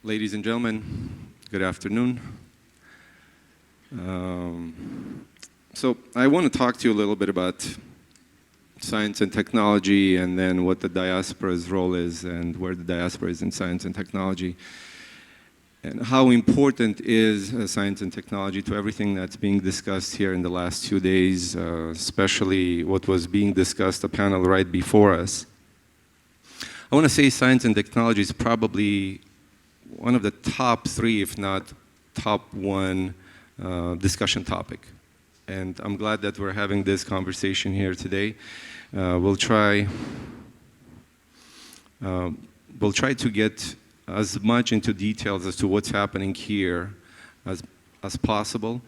Ladies and gentlemen, good afternoon. So I want to talk to you a little bit about science and technology, and then what the diaspora's role is, and where the diaspora is in science and technology, and how important is science and technology to everything that's being discussed here in the last 2 days, especially what was being discussed, the panel right before us. I want to say science and technology is probably one of the top 3, if not top 1, discussion topic. And I'm glad that we're having this conversation here today. We'll try to get as much into details as to what's happening here as possible.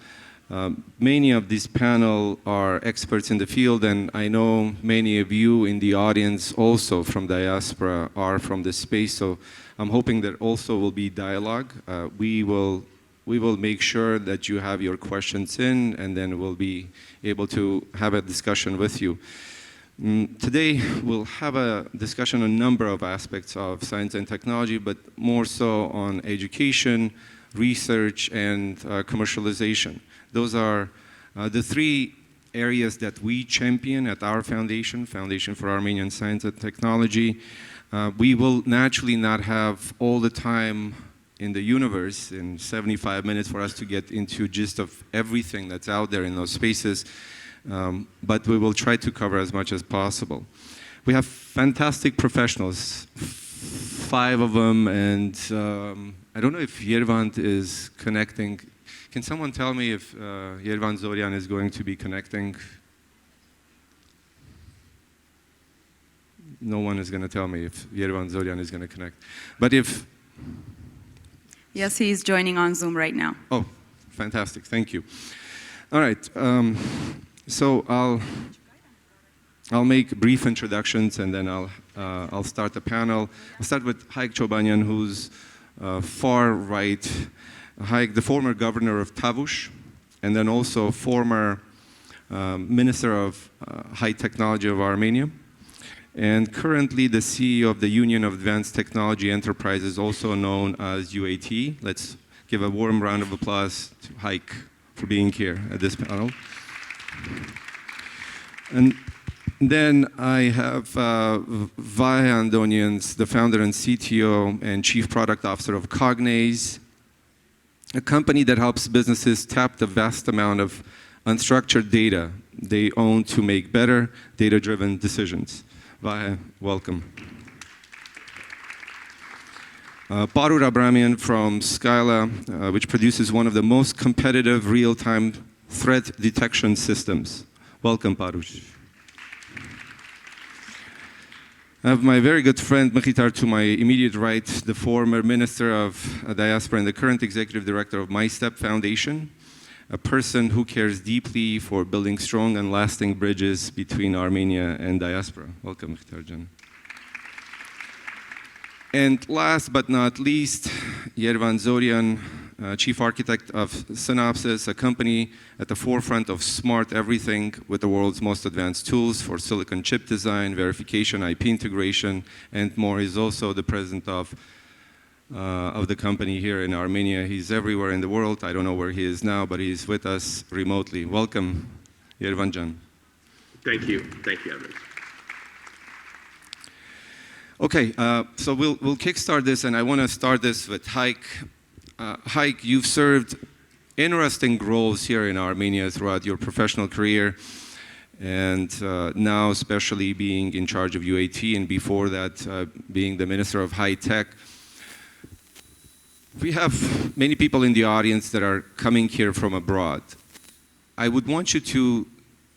Many of this panel are experts in the field, and I know many of you in the audience also from diaspora are from this space, so I'm hoping that also will be dialogue. We will make sure that you have your questions in, and then we'll be able to have a discussion with you. Today, we'll have a discussion on a number of aspects of science and technology, but more so on education, research, and commercialization. Those are the 3 areas that we champion at our foundation, Foundation for Armenian Science and Technology. We will naturally not have all the time in the universe in 75 minutes for us to get into gist of everything that's out there in those spaces. But we will try to cover as much as possible. We have fantastic professionals, 5 of them, and I don't know if Yervant is connecting. Can someone tell me if Yervant Zorian is going to be connecting? No one is going to tell me if Yervant Zorian is going to connect. But if... Yes, he's joining on Zoom right now. Oh, fantastic. Thank you. All right. So I'll make brief introductions, and then I'll start the panel. I'll start with Hayk Chobanyan, who's far right. Hayk, the former governor of Tavush, and then also former minister of high technology of Armenia, and currently the CEO of the Union of Advanced Technology Enterprises, also known as UAT. Let's give a warm round of applause to Hayk for being here at this panel. And then I have Vahe Andonians, the founder and CTO and Chief Product Officer of Cognaize, a company that helps businesses tap the vast amount of unstructured data they own to make better data-driven decisions. Vahe, welcome. Paruyr Abrahamyan from Skyla, which produces one of the most competitive real-time threat detection systems. Welcome, Paruyr. I have my very good friend Mkhitar to my immediate right, the former Minister of Diaspora and the current Executive Director of My Step Foundation, a person who cares deeply for building strong and lasting bridges between Armenia and diaspora. Welcome, Mkhitar. And last but not least, Yervant Zorian, Chief Architect of Synopsys, a company at the forefront of smart everything with the world's most advanced tools for silicon chip design, verification, IP integration, and more. He's also the president of the company here in Armenia. He's everywhere in the world. I don't know where he is now, but he's with us remotely. Welcome, Yervant. Thank you. Thank you, Armen. Okay, so we'll kickstart this, and I want to start this with Hayk. Hayk, you've served interesting roles here in Armenia throughout your professional career, and now especially being in charge of UAT, and before that being the Minister of High Tech. We have many people in the audience that are coming here from abroad. I would want you to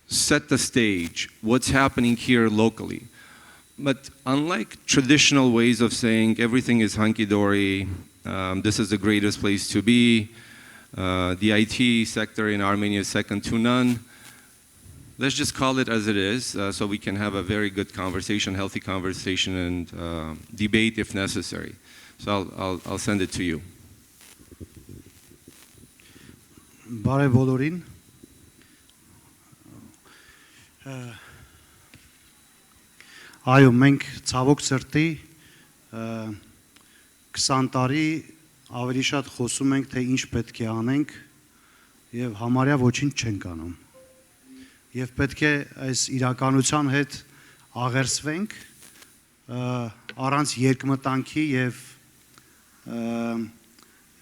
set the stage, what's happening here locally. But unlike traditional ways of saying everything is hunky-dory, this is the greatest place to be, the IT sector in Armenia is second to none, let's just call it as it is, so we can have a very good conversation, healthy conversation, and debate if necessary. So I'll send it to you. Բարև բոլորին։ Այո, մենք ցավոք սրտի 20 տարի ավելի շատ խոսում ենք, թե ինչ պետք է անենք եւ համարյա ոչինչ չենք անում։ Եվ պետք է այս իրականության հետ աղերսվենք առանց երկմտանքի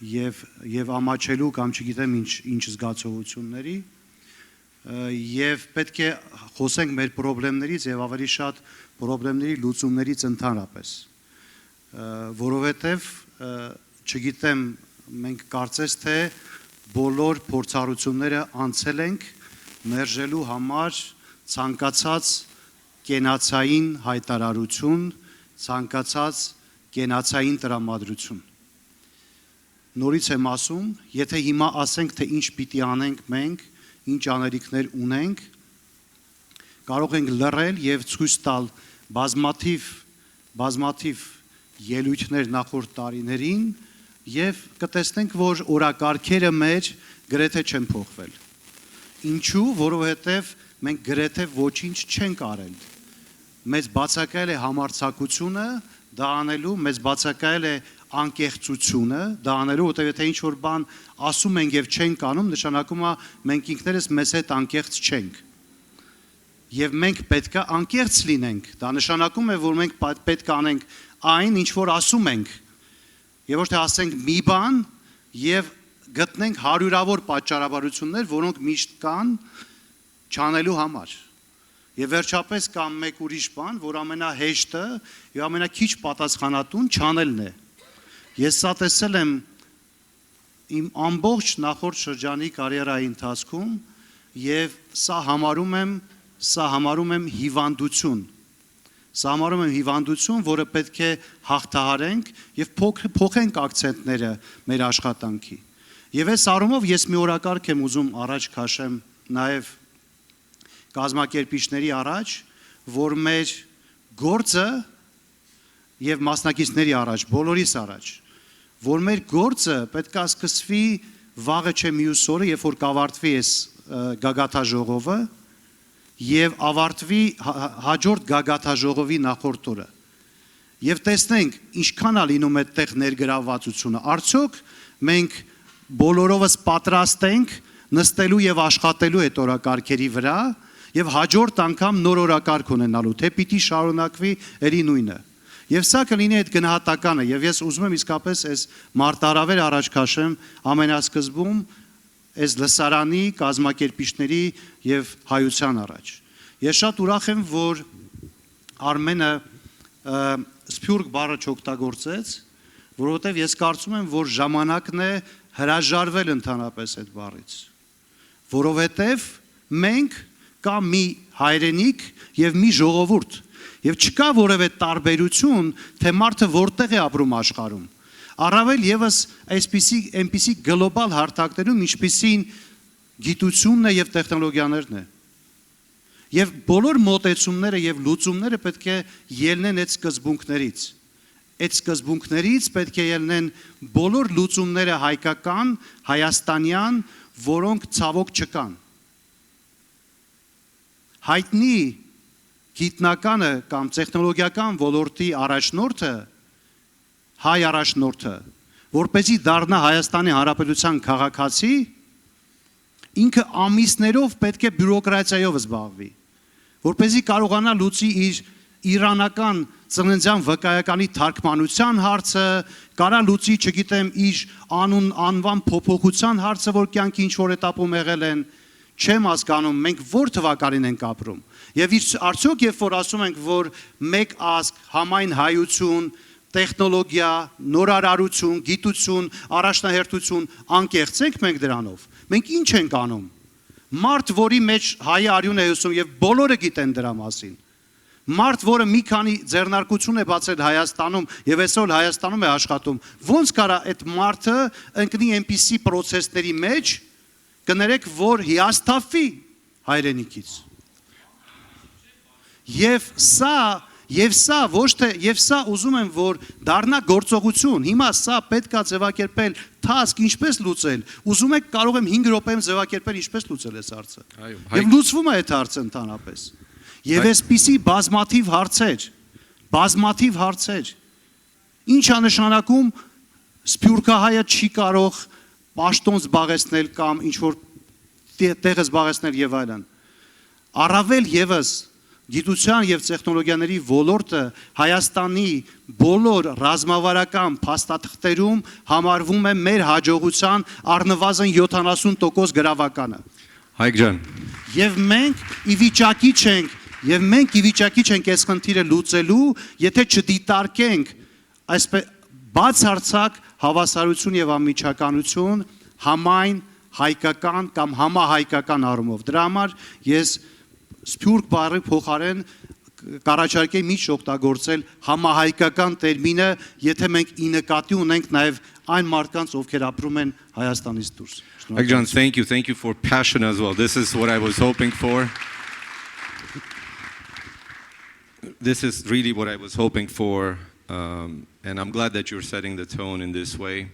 եւ ամաչելու կամ չգիտեմ ինչ զգացողությունների եւ պետք է խոսենք մեր խնդիրներից եւ ավելի շատ խնդիրների լուծումներից ընդհանրապես, որովհետեւ չգիտեմ, մենք կարծես թե բոլոր փորձառությունները անցել ենք մերժելու համար ցանկացած կենացային հայտարարություն, ցանկացած կենացային տրամադրություն։ Նորից եմ ասում, եթե հիմա ասենք, թե ինչ պիտի անենք մենք, ինչ անելիքներ ունենք, կարող ենք լռել եւ ցույց տալ բազմաթիվ ելույթներ նախորդ տարիներին եւ կտեսնենք, որ օրակարգերը մեր գրեթե չեն փոխվել։ Ինչու? Որովհետեւ մենք գրեթե ոչինչ չենք արել։ Մեզ բացակայել է համարձակությունը դա անելու, մեզ բացակայել է անկեղծությունը դա անելու, որտեղ եթե ինչ-որ բան ասում ենք եւ չենք անում, նշանակում է մենք ինքներս մեզ հետ անկեղծ չենք։ Եվ մենք պետք է անկեղծ լինենք, դա նշանակում է, որ մենք պետք է անենք այն, ինչ որ ասում ենք։ Եվ ոչ թե ասենք մի բան եւ գտնենք հարյուրավոր պատճառաբարություններ, որոնք միշտ կան չանելու համար։ Եվ վերջապես կամ մեկ ուրիշ բան, որ ամենահեշտը եւ ամենաքիչ պատասխանատուն չանելն է։ Ես սա տեսել եմ իմ ամբողջ նախորդ շրջանի կարիերայի ընթացքում եւ սա համարում եմ հիվանդություն։ Սա համարում եմ հիվանդություն, որը պետք է հաղթահարենք եւ փոխենք акցենտները մեր աշխատանքի։ Եվ այս առումով ես մի օրակարգ եմ ուզում առաջ քաշեմ նաեւ կազմակերպիչների առաջ, որ մեր գործը եւ մասնակիցների առաջ, բոլորիս առաջ, որ մեր գործը պետք է սկսվի վաղը չէ մյուս օրը, երբ որ կավարտվի այս գագաթաժողովը եւ ավարտվի հաջորդ գագաթաժողովի նախորդ օրը։ Եվ տեսնենք ինչքան է լինում այդտեղ ներգրավվածությունը։ Արդյոք մենք բոլորովս պատրաստ ենք նստելու եւ աշխատելու այդ օրակարգերի վրա եւ հաջորդ անգամ նոր օրակարգ ունենալու, թե պիտի շարունակվի ելի նույնը։ Եվ սա կլինի այդ գնահատականը, եւ ես ուզում եմ իսկապես այս մարտահրավեր առաջ քաշեմ ամենասկզբում այս լսարանի կազմակերպիչների եւ հայության առաջ։ Ես շատ ուրախ եմ, որ Արմենը սփյուռք բառը չօգտագործեց, որովհետեւ ես կարծում եմ, որ ժամանակն է հրաժարվել ընդհանրապես այդ բառից, որովհետեւ մենք կա մի հայրենիք եւ մի ժողովուրդ եւ չկա որևէ տարբերություն, թե մարդը որտեղ է ապրում աշխարհում։ Առավել եւս այնպիսի գլոբալ հարթակներում, ինչպիսին գիտությունն է եւ տեխնոլոգիաներն է։ Եվ բոլոր մոտեցումները եւ լուծումները պետք է ելնեն այդ սկզբունքներից։ Այդ սկզբունքներից պետք է ելնեն բոլոր լուծումները հայկական, հայաստանյան, որոնք ցավոք չկան։ Հայտնի գիտնականը կամ տեխնոլոգիական ոլորտի առաջնորդը, հայ առաջնորդը, որպեսզի դառնա Հայաստանի Հանրապետության քաղաքացի, ինքը ամիսներով պետք է բյուրոկրատիայով զբաղվի, որպեսզի կարողանա լուծի իր իրանական ծննդյան վկայականի թարգմանության հարցը, կարա լուծի, չգիտեմ, իր անվան փոփոխության հարցը, որ կյանքի ինչ-որ էտապում եղել են, չեմ հասկանում, մենք որ թվականին ենք ապրում։ Եվ արդյոք երբ որ ասում ենք, որ մեկ ազգ, համայն հայություն, տեխնոլոգիա, նորարարություն, գիտություն, առաջնահերթություն, անկեղծ ենք մենք դրանով։ Մենք ինչ ենք անում։ Մարդ, որի մեջ հայ արյուն է հոսում եւ բոլորը գիտեն դրա մասին։ Մարդ, որը մի քանի ձեռնարկություն է բացել Հայաստանում եւ այսօր Հայաստանում է աշխատում, ոնց կարա այդ մարդը ընկնի այնպիսի process-ների մեջ, կներեք, որ հիասթափվի հայրենիքից։ Եվ սա ուզում եմ, որ դառնա գործողություն։ Հիմա սա պետք է ձևակերպել task, ինչպես լուծել։ Ուզում եք կարող եմ 5 րոպեում ձևակերպել ինչպես լուծել այս հարցը։ Եվ լուծվում է այդ հարցը ընդհանրապես։ Եվ այսպիսի բազմաթիվ հարցեր։ Ինչ է նշանակում Սփյուռքահայը չի կարող պաշտոն զբաղեցնել կամ ինչ որ տեղը զբաղեցնել եւ այլն։ Առավել եւս գիտության եւ տեխնոլոգիաների ոլորտը Հայաստանի բոլոր ռազմավարական փաստաթղթերում համարվում է մեր հաջողության առնվազն 70% գրավականը։ Hayk Jan. Եվ մենք ի վիճակի չենք այս խնդիրը լուծելու, եթե չդիտարկենք այսպես բացարձակ հավասարություն եւ անմիջականություն համայն հայկական կամ համահայկական առումով։ Դրա համար ես սփյուռք բառի փոխարեն կառաջարկեի միշտ օգտագործել համահայկական տերմինը, եթե մենք ի նկատի ունենք նաեւ այն մարդկանց, ովքեր ապրում են Հայաստանից դուրս։ Hayk Jan, thank you. Thank you for passion as well. This is what I was hoping for. This is really what I was hoping for, and I'm glad that you're setting the tone in this way.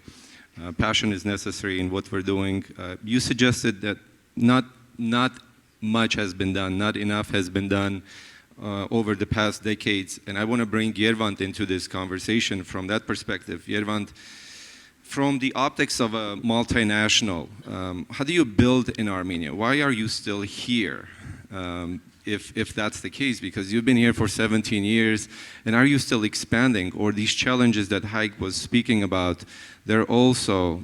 Passion is necessary in what we're doing. You suggested that not much has been done, not enough has been done over the past decades, and I want to bring Yervant into this conversation from that perspective. Yervant, from the optics of a multinational, how do you build in Armenia? Why are you still here? If that's the case, because you've been here for 17 years, and are you still expanding, or these challenges that Hayk was speaking about, they're also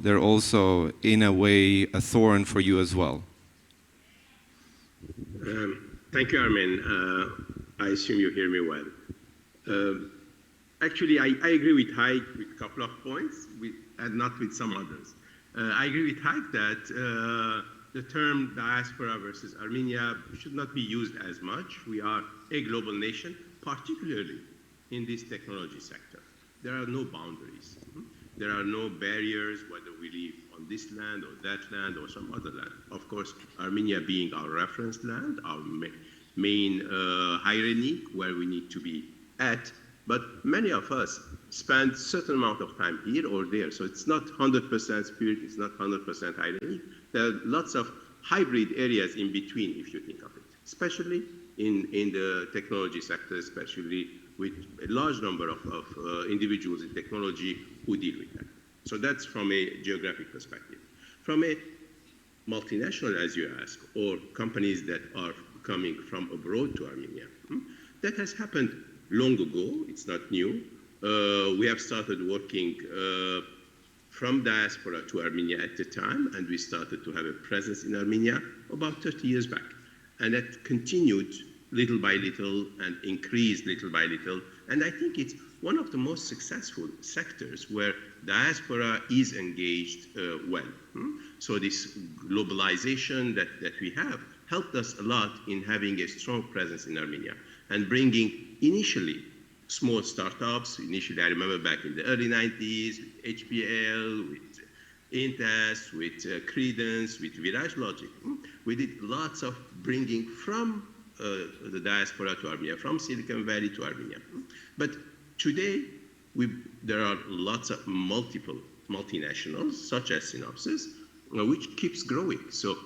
in a way a thorn for you as well? Thank you, Armen. I assume you hear me well. Actually, I agree with Hayk with a couple of points, and not with some others. I agree with Hayk that the term diaspora versus Armenia should not be used as much. We are a global nation, particularly in this technology sector. There are no boundaries. There are no barriers, whether we live on this land or that land or some other land. Of course, Armenia being our reference land, our main hierarchy, where we need to be at, but many of us spend a certain amount of time here or there, so it's not 100% spirit, it's not 100% hierarchy. There are lots of hybrid areas in between, if you think of it, especially in the technology sector, especially with a large number of individuals in technology who deal with that. So that's from a geographic perspective. From a multinational, as you ask, or companies that are coming from abroad to Armenia, that has happened long ago. It's not new. We have started working from diaspora to Armenia at the time, and we started to have a presence in Armenia about 30 years back. And that continued little by little and increased little by little. And I think it's one of the most successful sectors where diaspora is engaged well. So this globalization that we have helped us a lot in having a strong presence in Armenia and bringing initially small startups. Initially, I remember back in the early 90s, with HPL, with Intas, with Credence, with Virage Logic. We did lots of bringing from the diaspora to Armenia, from Silicon Valley to Armenia. But today, there are lots of multiple multinationals, such as Synopsys, which keeps growing. So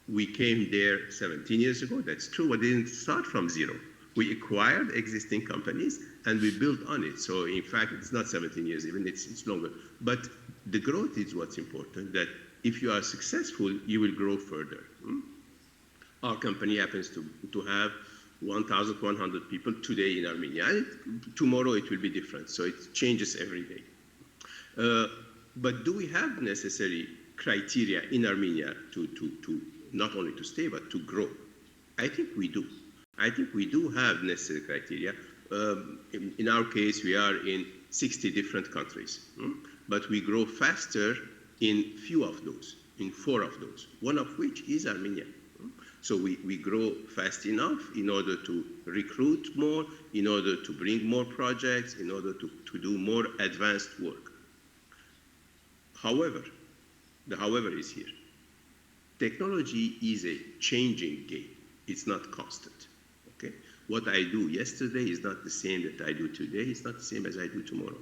we came there 17 years ago, that's true, but didn't start from zero. We acquired existing companies and we built on it. So in fact, it's not 17 years even, it's longer. But the growth is what's important, that if you are successful, you will grow further. Our company happens to have 1,100 people today in Armenia. And tomorrow it will be different, so it changes every day. But do we have necessary criteria in Armenia to not only to stay, but to grow? I think we do. I think we do have necessary criteria. In our case, we are in 60 different countries, but we grow faster in few of those, in 4 of those, one of which is Armenia. So we grow fast enough in order to recruit more, in order to bring more projects, in order to do more advanced work. However, the however is here. Technology is a changing game. It's not constant. Okay? What I do yesterday is not the same that I do today. It's not the same as I do tomorrow.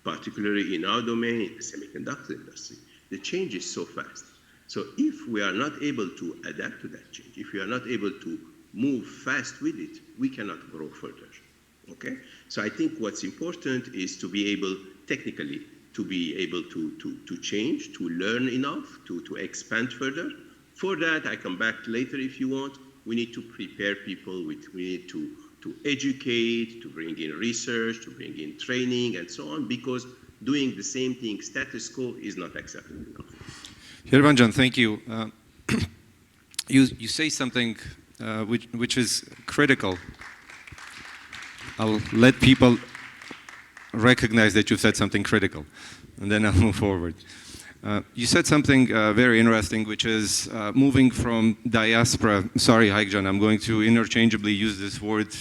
Particularly in our domain, in the semiconductor industry, the change is so fast. So if we are not able to adapt to that change, if we are not able to move fast with it, we cannot grow further. Okay? So I think what's important is to be able technically to be able to change, to learn enough, to expand further. For that, I come back later if you want. We need to prepare people, we need to educate, to bring in research, to bring in training, and so on, because doing the same thing status quo is not acceptable enough. Yervant, thank you. You say something which is critical. I'll let people recognize that you said something critical, and then I'll move forward. You said something very interesting, which is moving from diaspora. Sorry, Hayk, I'm going to interchangeably use this word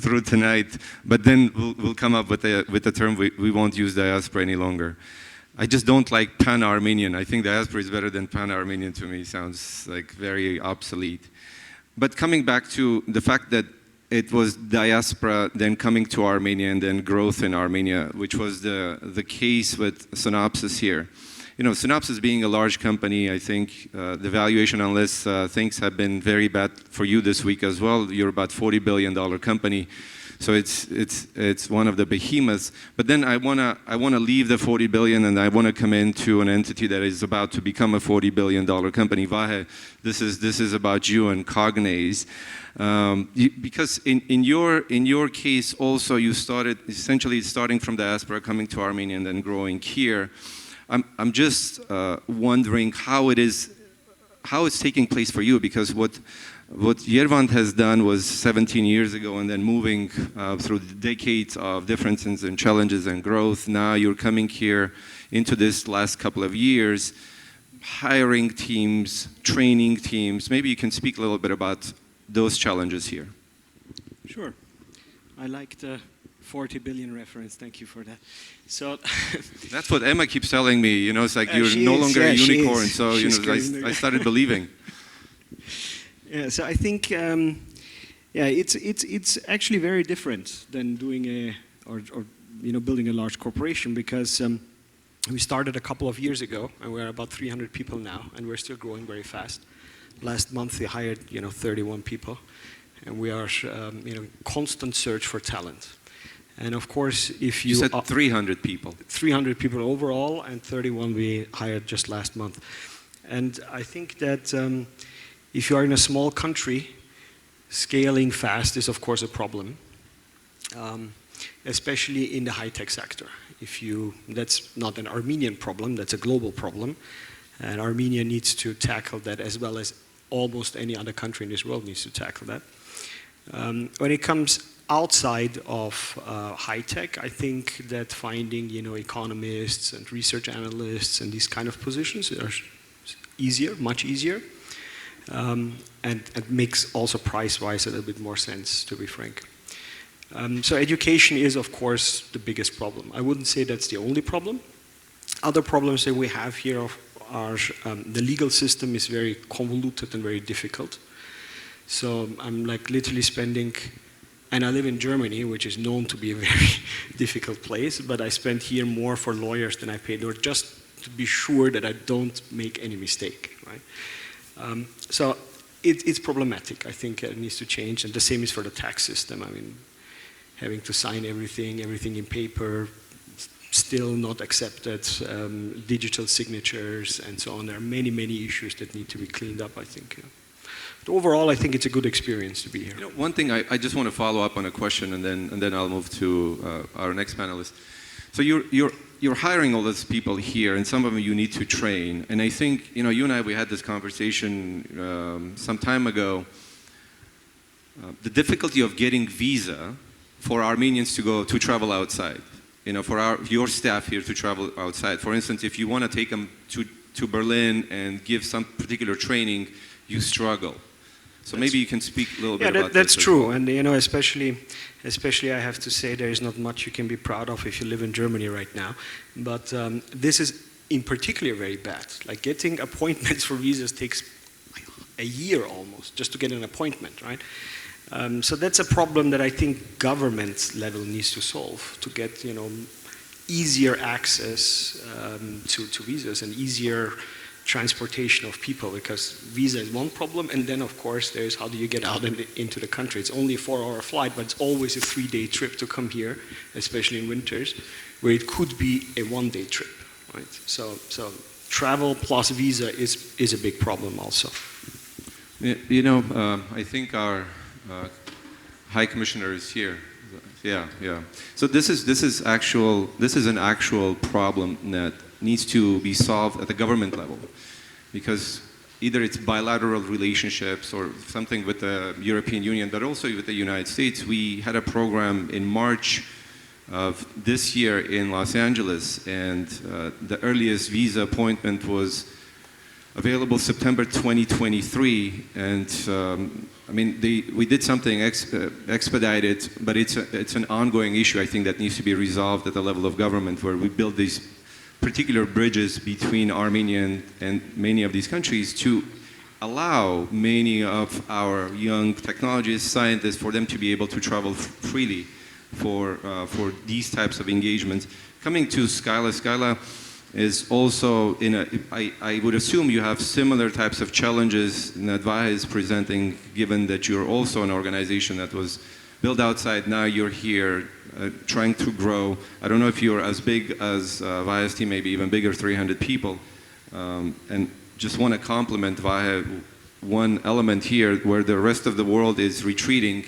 through tonight, but then we'll come up with the term we won't use diaspora any longer. I just don't like pan-Armenian. I think diaspora is better than pan-Armenian to me. Sounds like very obsolete. But coming back to the fact that it was diaspora, then coming to Armenia, and then growth in Armenia, which was the case with Synopsys here. You know, Synopsys being a large company, I think the valuation, unless things have been very bad for you this week as well, you're about $40 billion company. So it's one of the behemoths. But then I wanna leave the 40 billion and I wanna come into an entity that is about to become a $40 billion company. Vahe, this is about you and Cognaize. Because in your case also you started essentially starting from diaspora, coming to Armenia and then growing here. I'm just wondering how it's taking place for you, because what Yervant has done was 17 years ago, and then moving through decades of differences and challenges and growth. Now you're coming here into this last couple of years, hiring teams, training teams. Maybe you can speak a little bit about those challenges here. Sure. I like the 40 billion reference. Thank you for that. So that's what Emma keeps telling me. You know, it's like you're no longer a unicorn. So you know, I started believing. Yeah. So I think, yeah, it's actually very different than doing or building a large corporation, because we started a couple of years ago and we're about 300 people now, and we're still growing very fast. Last month we hired 31 people, and we are constant search for talent. And of course, if you said 300 people. 300 people overall, and 31 we hired just last month. And I think that if you are in a small country, scaling fast is of course a problem, especially in the high-tech sector. That's not an Armenian problem, that's a global problem. And Armenia needs to tackle that, as well as almost any other country in this world needs to tackle that. When it comes outside of high tech, I think that finding economists and research analysts and these kind of positions are easier, much easier, and it makes also price-wise a little bit more sense, to be frank. So education is of course the biggest problem. I wouldn't say that's the only problem. Other problems that we have here are the legal system is very convoluted and very difficult. So I'm like literally spending, and I live in Germany, which is known to be a very difficult place, but I spend here more for lawyers than I paid, or just to be sure that I don't make any mistake, right? So it's problematic. I think it needs to change, and the same is for the tax system. I mean, having to sign everything in paper, still not accepted, digital signatures and so on. There are many, many issues that need to be cleaned up, I think. But overall, I think it's a good experience to be here. One thing I just want to follow up on a question, and then I'll move to our next panelist. So you're hiring all these people here, and some of them you need to train. And I think you and I, we had this conversation some time ago. The difficulty of getting visa for Armenians to travel outside. For your staff here to travel outside. For instance, if you want to take them to Berlin and give some particular training, you struggle. So maybe you can speak a little bit about that. That's true. And especially I have to say there is not much you can be proud of if you live in Germany right now. But this is in particular very bad. Like getting appointments for visas takes a year almost just to get an appointment, right? So that's a problem that I think government level needs to solve, to get easier access to visas and easier transportation of people, because visa is one problem, and then of course there's how do you get out into the country. It's only a 4-hour flight, but it's always a 3-day trip to come here, especially in winters, where it could be a 1-day trip, right? So travel plus visa is a big problem also. You know, I think our High Commissioner is here. Yeah. So this is an actual problem that needs to be solved at the government level, because either it's bilateral relationships or something with the European Union, but also with the United States. We had a program in March of this year in Los Angeles, and the earliest visa appointment was available September 2023, and I mean, we did something expedited, but it's an ongoing issue, I think, that needs to be resolved at the level of government, where we build these particular bridges between Armenia and many of these countries to allow many of our young technologists, scientists, for them to be able to travel freely for these types of engagements. Coming to Skyla is also I would assume you have similar types of challenges that Vahe is presenting, given that you're also an organization that was built outside, now you're here trying to grow. I don't know if you're as big as Vahe's team, maybe even bigger, 300 people. And just want to compliment Vahe, one element here where the rest of the world is retreating.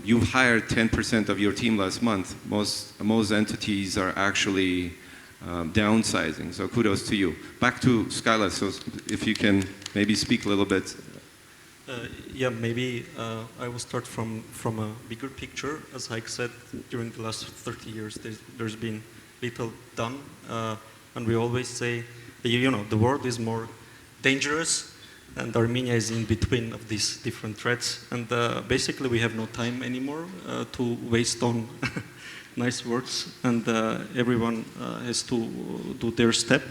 You've hired 10% of your team last month. Most entities are actually downsizing, so kudos to you. Back to Skyla, so if you can maybe speak a little bit. Yeah, maybe I will start from a bigger picture. As Hayk said, during the last 30 years, there's been little done, and we always say, you know, the world is more dangerous, and Armenia is in between of these different threats, and basically we have no time anymore to waste on nice words, and everyone has to do their step.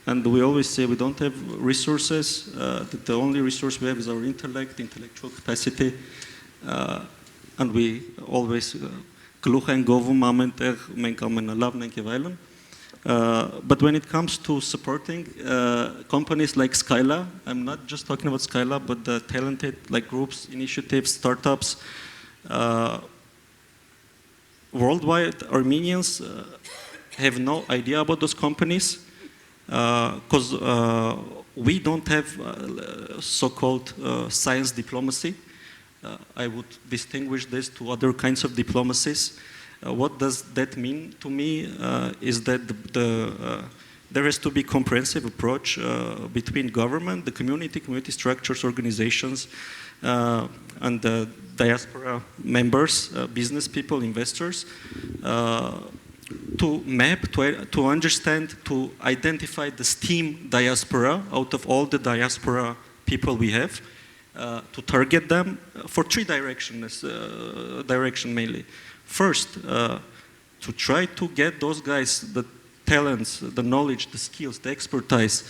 And we always say we don't have resources. The only resource we have is our intellect, intellectual capacity. And we always but when it comes to supporting companies like Skyla, I'm not just talking about Skyla, but the talented like groups, initiatives, startups. Worldwide, Armenians have no idea about those companies, because we don't have so-called science diplomacy. I would distinguish this to other kinds of diplomacies. What does that mean to me is that there has to be a comprehensive approach between government, the community structures, organizations, and the diaspora members, business people, investors, to map, to understand, to identify the STEAM diaspora out of all the diaspora people we have, to target them for 3 directions mainly. First, to try to get those guys the talents, the knowledge, the skills, the expertise,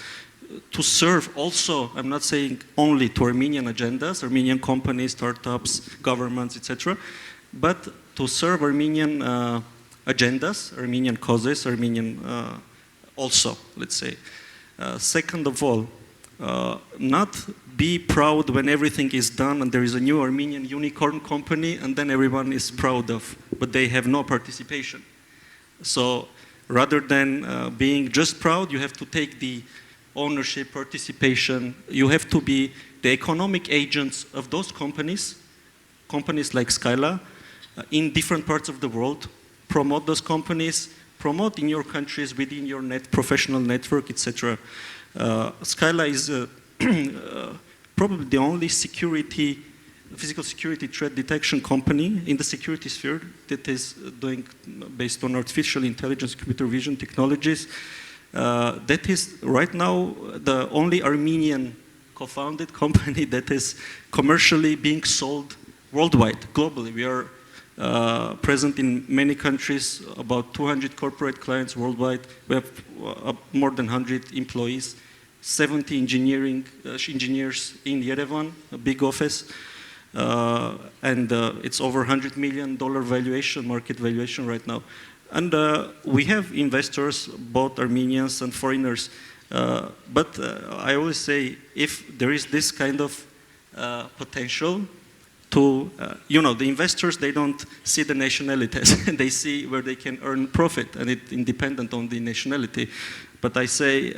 to serve also, I'm not saying only to Armenian agendas, Armenian companies, startups, governments, etc., but to serve Armenian agendas, Armenian causes, Armenian also, let's say. Second of all, not be proud when everything is done and there is a new Armenian unicorn company and then everyone is proud of, but they have no participation. So rather than being just proud, you have to take the ownership, participation. You have to be the economic agents of those companies like Skyla, in different parts of the world. Promote those companies, promote in your countries, within your professional network, etc. Skyla is probably the only physical security threat detection company in the security sphere that is doing based on artificial intelligence, computer vision technologies. That is right now the only Armenian co-founded company that is commercially being sold worldwide, globally. We are present in many countries, about 200 corporate clients worldwide. We have more than 100 employees, 70 engineers in Yervant, a big office, and it's over $100 million market valuation right now. And we have investors, both Armenians and foreigners. But I always say, if there is this kind of potential to, the investors, they don't see the nationalities, they see where they can earn profit, and it's independent on the nationality. But I say,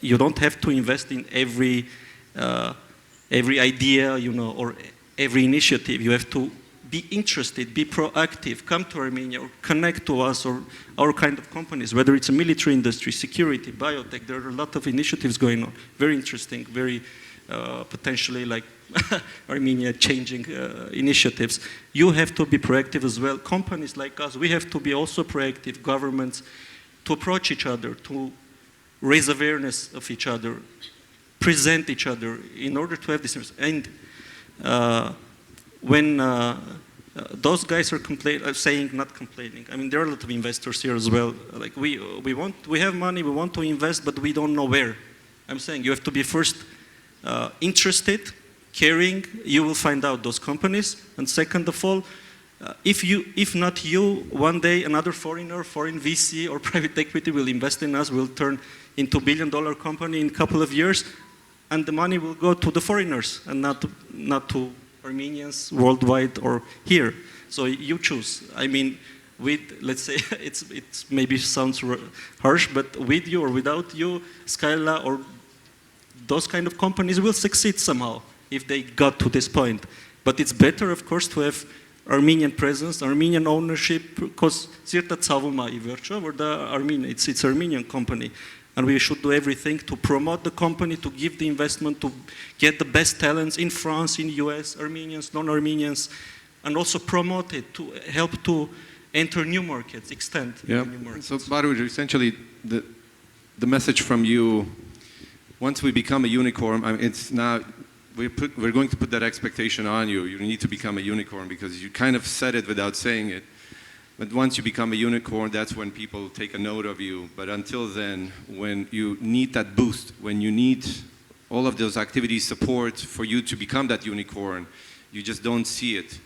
you don't have to invest in every idea, or every initiative. You have to be interested, be proactive, come to Armenia, or connect to us, or our kind of companies, whether it's a military industry, security, biotech. There are a lot of initiatives going on. Very interesting, very potentially like Armenia changing initiatives. You have to be proactive as well. Companies like us, we have to be also proactive, governments, to approach each other, to raise awareness of each other, present each other in order to have this. And when those guys are saying, not complaining, I mean, there are a lot of investors here as well. Like we have money, we want to invest, but we don't know where. I'm saying you have to be first interested, caring. You will find out those companies. And second of all, if not you, one day another foreign VC or private equity will invest in us, will turn into $1 billion company in a couple of years, and the money will go to the foreigners and not to Armenians worldwide or here. So you choose. I mean, let's say, it's maybe sounds harsh, but with you or without you, Skyla or those kind of companies will succeed somehow if they got to this point. But it's better, of course, to have Armenian presence, Armenian ownership, because it's Armenian company. And we should do everything to promote the company, to give the investment, to get the best talents in France, in US, Armenians, non-Armenians, and also promote it to help to enter new markets, extend new markets. So Paruyr, essentially, the message from you, once we become a unicorn, I mean, it's now, we're going to put that expectation on you. You need to become a unicorn because you kind of said it without saying it. But once you become a unicorn, that's when people take a note of you. But until then, when you need that boost, when you need all of those activities support for you to become that unicorn, you just don't see it.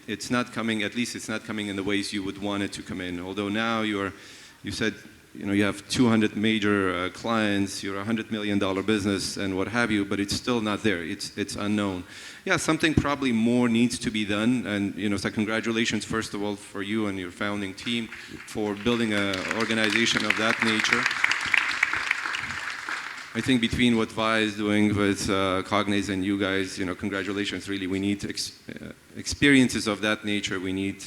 It's not coming, at least it's not coming in the ways you would want it to come in. Although now you said, you have 200 major clients, you're a $100 million business and what have you, but it's still not there. It's unknown. Yeah, something probably more needs to be done. And so congratulations, first of all, for you and your founding team for building an organization of that nature. I think between what Vahe is doing with Cognaize and you guys, congratulations, really. We need experiences of that nature. We need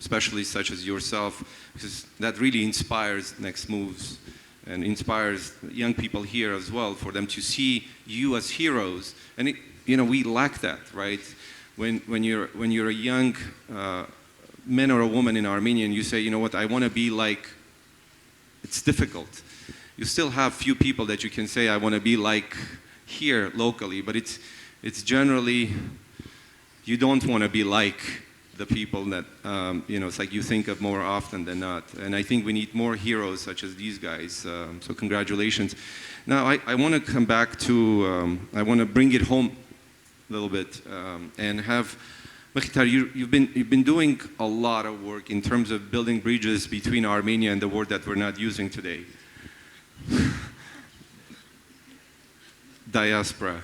specialists such as yourself, because that really inspires next moves and inspires young people here as well, for them to see you as heroes. And we lack that, right? When you're a young man or a woman in Armenia and you say, you know what, I want to be like, it's difficult. You still have few people that you can say, I want to be like here locally, but it's generally, you don't want to be like the people that, it's like you think of more often than not. And I think we need more heroes such as these guys. So congratulations. Now I want to come back to, I want to bring it home a little bit and have, Mkhitar, you've been doing a lot of work in terms of building bridges between Armenia and the word that we're not using today. Diaspora.